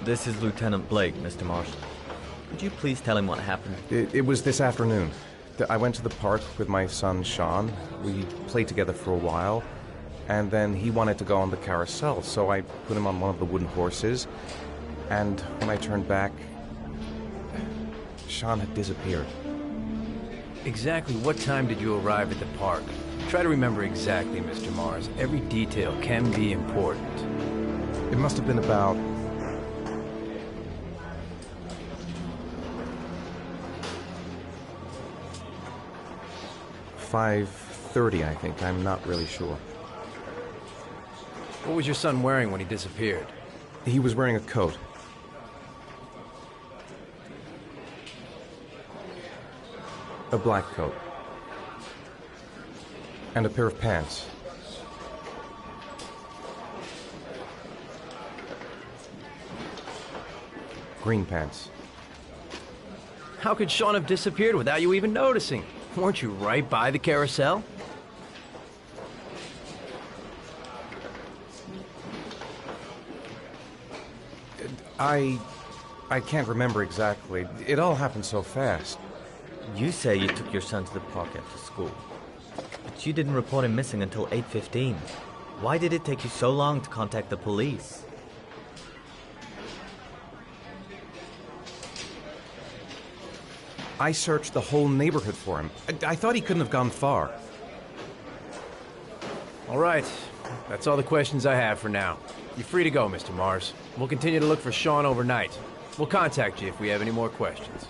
This is Lieutenant Blake, Mr. Marshall. Could you please tell him what happened? It was this afternoon. I went to the park with my son, Sean. We played together for a while, and then he wanted to go on the carousel, so I put him on one of the wooden horses, and when I turned back, Sean had disappeared. Exactly what time did you arrive at the park? Try to remember exactly, Mr. Mars. Every detail can be important. It must have been about 5:30, I think. I'm not really sure. What was your son wearing when he disappeared? He was wearing a coat. A black coat. And a pair of pants. Green pants. How could Sean have disappeared without you even noticing? Weren't you right by the carousel? I can't remember exactly. It all happened so fast. You say you took your son to the park after school, but you didn't report him missing until 8:15. Why did it take you so long to contact the police? I searched the whole neighborhood for him. I thought he couldn't have gone far. All right. That's all the questions I have for now. You're free to go, Mr. Mars. We'll continue to look for Sean overnight. We'll contact you if we have any more questions.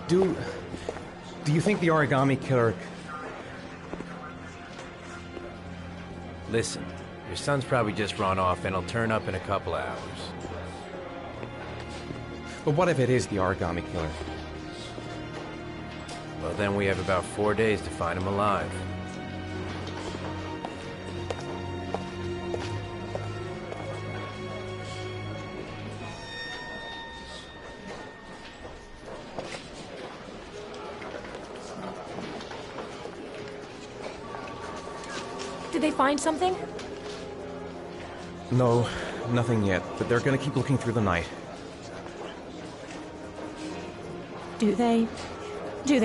Do you think the origami killer... Listen, your son's probably just run off and he'll turn up in a couple hours. But what if it is the origami killer? Well, then we have about 4 days to find him alive. Did they find something? No, nothing yet, but they're gonna keep looking through the night. Do they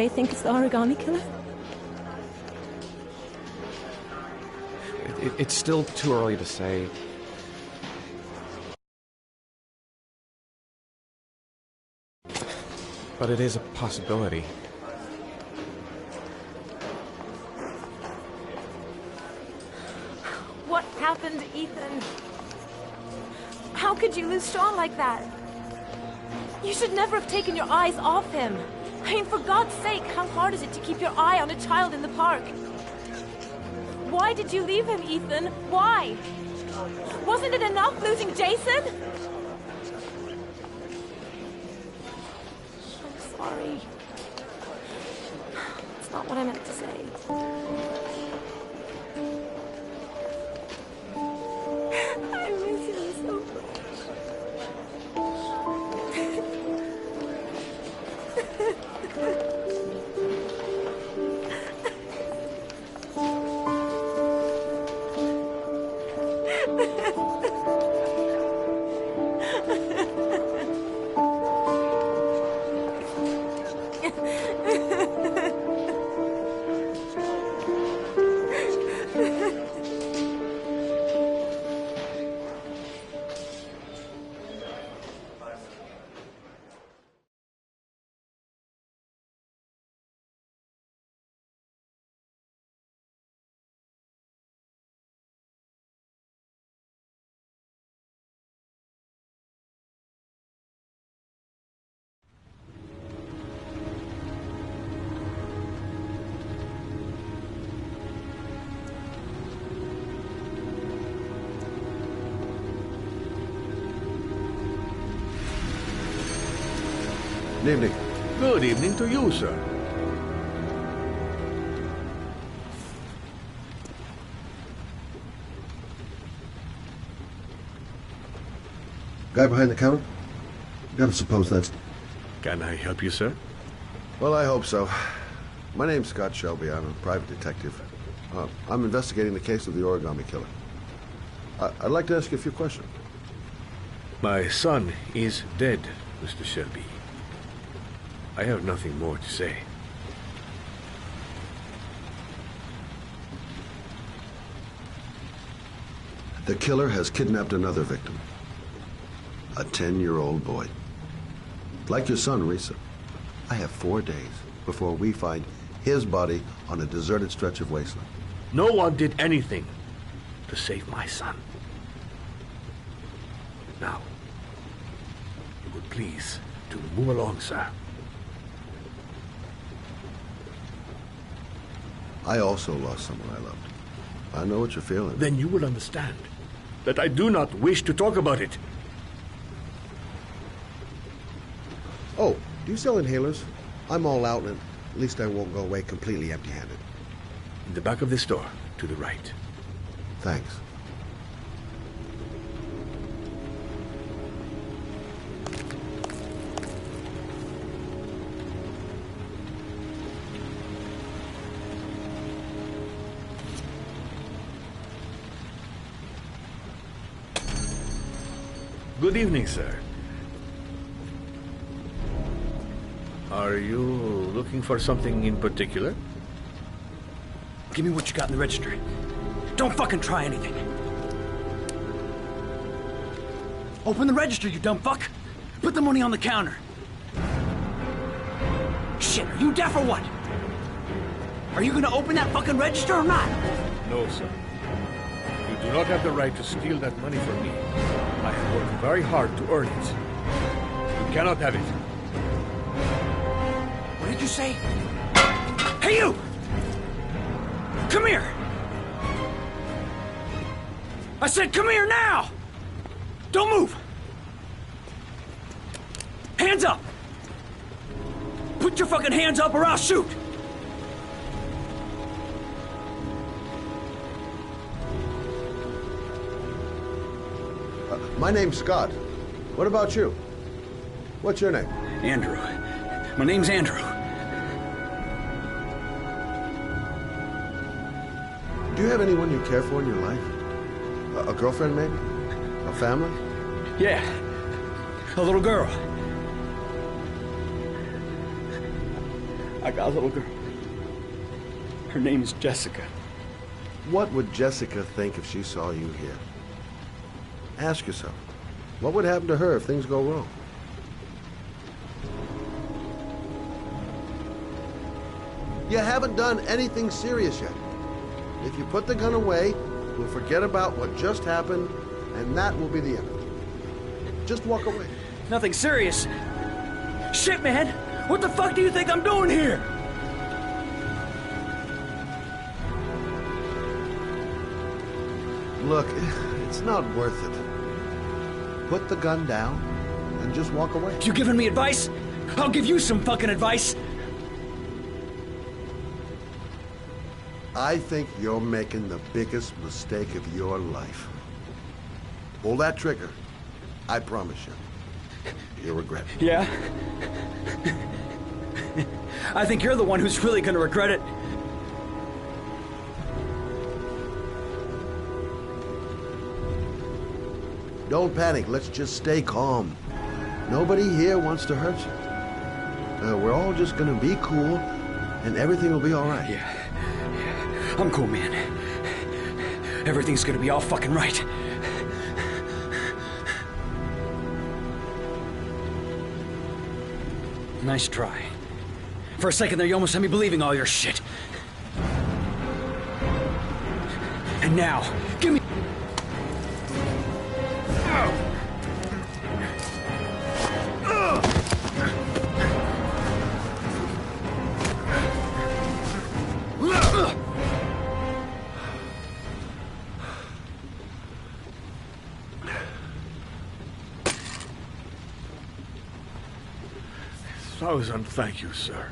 think it's the origami killer? It's still too early to say. But it is a possibility. What happened, Ethan? How could you lose Sean like that? You should never have taken your eyes off him. I mean, for God's sake, how hard is it to keep your eye on a child in the park? Why did you leave him, Ethan? Why? Wasn't it enough losing Jason? I'm sorry. It's not what I meant to say. I miss him so much. Good evening. Good evening to you, sir. Guy behind the counter? Gotta suppose that's... Can I help you, sir? Well, I hope so. My name's Scott Shelby. I'm a private detective. I'm investigating the case of the origami killer. I'd like to ask you a few questions. My son is dead, Mr. Shelby. I have nothing more to say. The killer has kidnapped another victim. A 10-year-old boy. Like your son, Risa. I have 4 days before we find his body on a deserted stretch of wasteland. No one did anything to save my son. Now, you would please to move along, sir. I also lost someone I loved. I know what you're feeling. Then you will understand that I do not wish to talk about it. Oh, do you sell inhalers? I'm all out, and at least I won't go away completely empty-handed. In the back of this store, to the right. Thanks. Good evening, sir. Are you looking for something in particular? Give me what you got in the register. Don't fucking try anything. Open the register, you dumb fuck. Put the money on the counter. Shit, are you deaf or what? Are you gonna open that fucking register or not? No, sir. You do not have the right to steal that money from me. I have worked very hard to earn it. You cannot have it. What did you say? Hey, you! Come here! I said come here now! Don't move! Hands up! Put your fucking hands up or I'll shoot! My name's Scott. What about you? What's your name? Andrew. My name's Andrew. Do you have anyone you care for in your life? A girlfriend, maybe? A family? Yeah. A little girl. I got a little girl. Her name is Jessica. What would Jessica think if she saw you here? Ask yourself, what would happen to her if things go wrong? You haven't done anything serious yet. If you put the gun away, we'll forget about what just happened, and that will be the end of it. Just walk away. Nothing serious. Shit, man! What the fuck do you think I'm doing here? Look, it's not worth it. Put the gun down and just walk away. You giving me advice? I'll give you some fucking advice. I think you're making the biggest mistake of your life. Pull that trigger. I promise you. You'll regret it. Yeah? I think you're the one who's really gonna regret it. Don't panic. Let's just stay calm. Nobody here wants to hurt you. We're all just gonna be cool, and everything will be all right. Yeah. I'm cool, man. Everything's gonna be all fucking right. Nice try. For a second there, you almost had me believing all your shit. And now, give me... Thousand thank you, sir.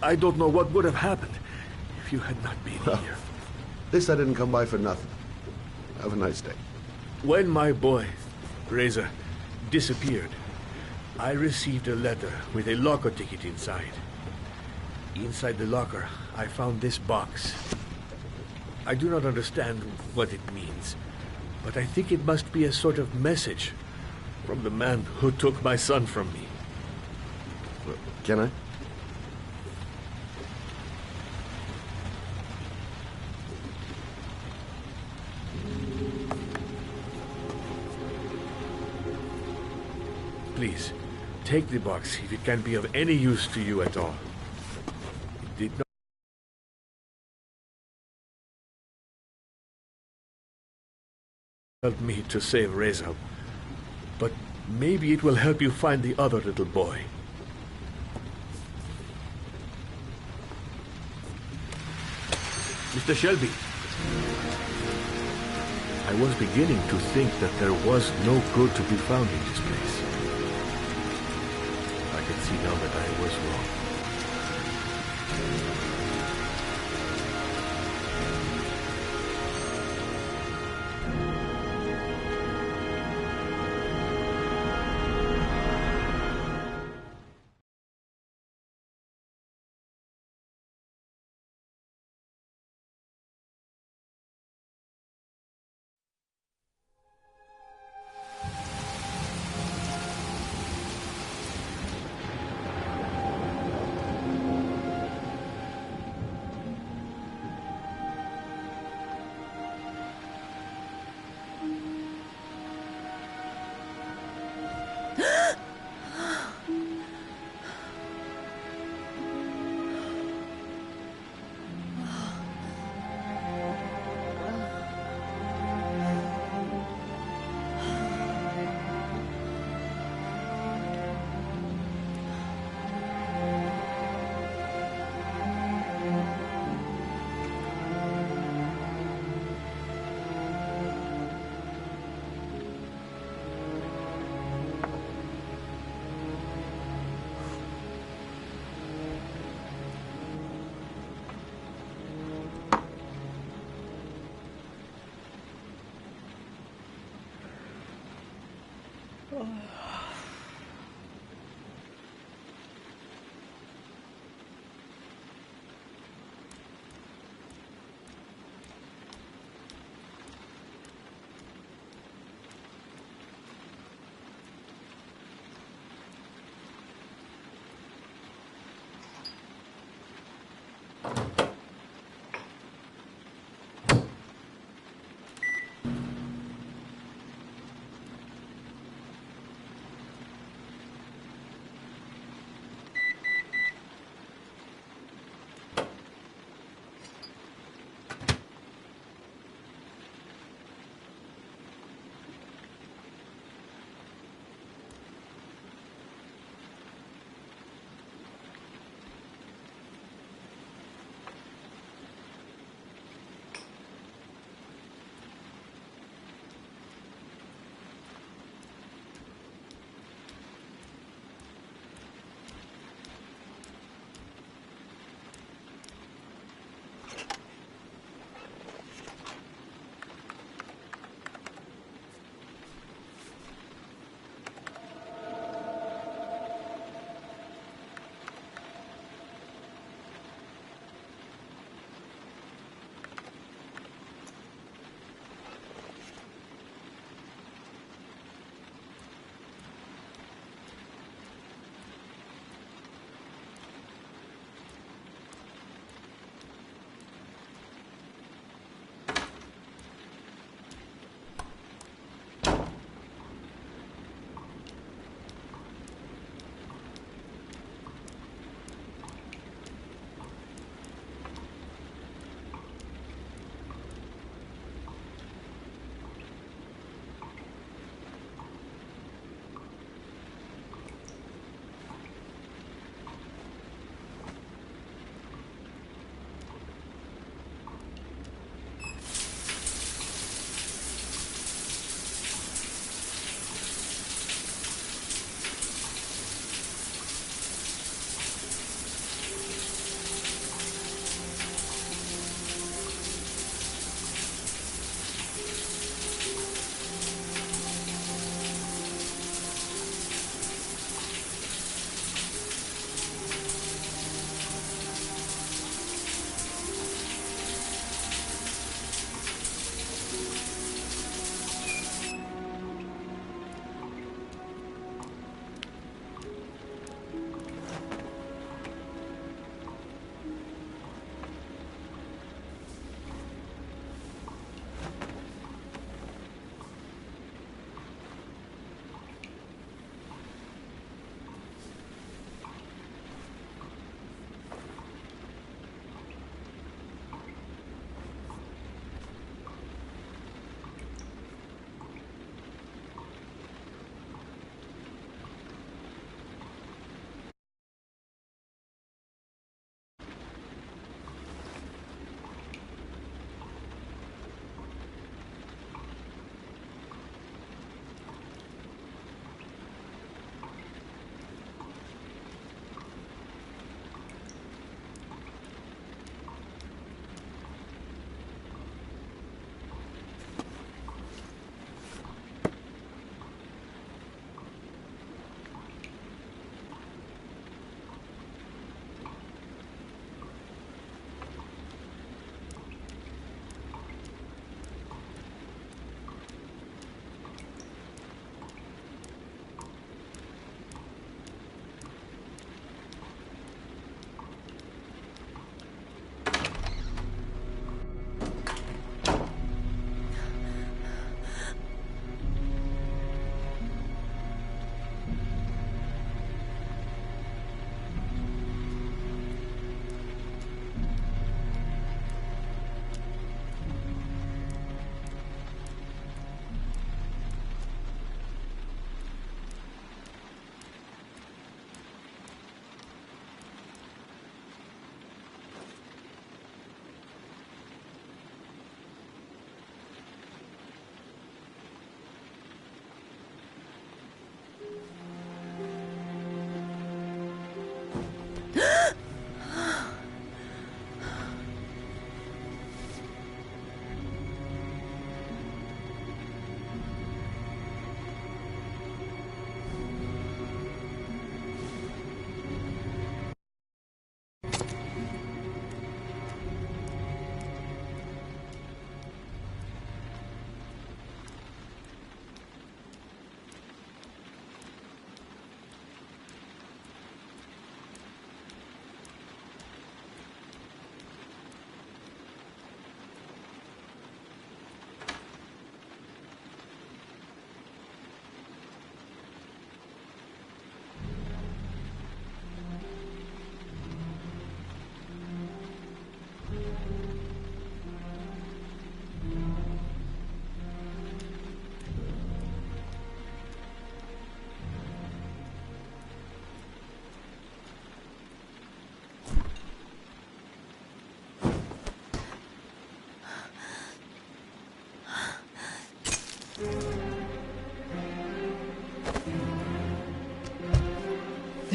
I don't know what would have happened if you had not been here. This I didn't come by for nothing. Have a nice day. When my boy, Reza, disappeared, I received a letter with a locker ticket inside. Inside the locker, I found this box. I do not understand what it means, but I think it must be a sort of message from the man who took my son from me. Can I? Please, take the box if it can be of any use to you at all. It did not help me to save Reza, but maybe it will help you find the other little boy. Mr. Shelby, I was beginning to think that there was no good to be found in this place. I can see now that I was wrong.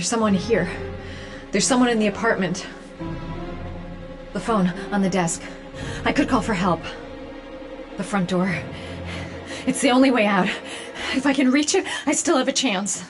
There's someone here. There's someone in the apartment. The phone on the desk. I could call for help. The front door. It's the only way out. If I can reach it, I still have a chance.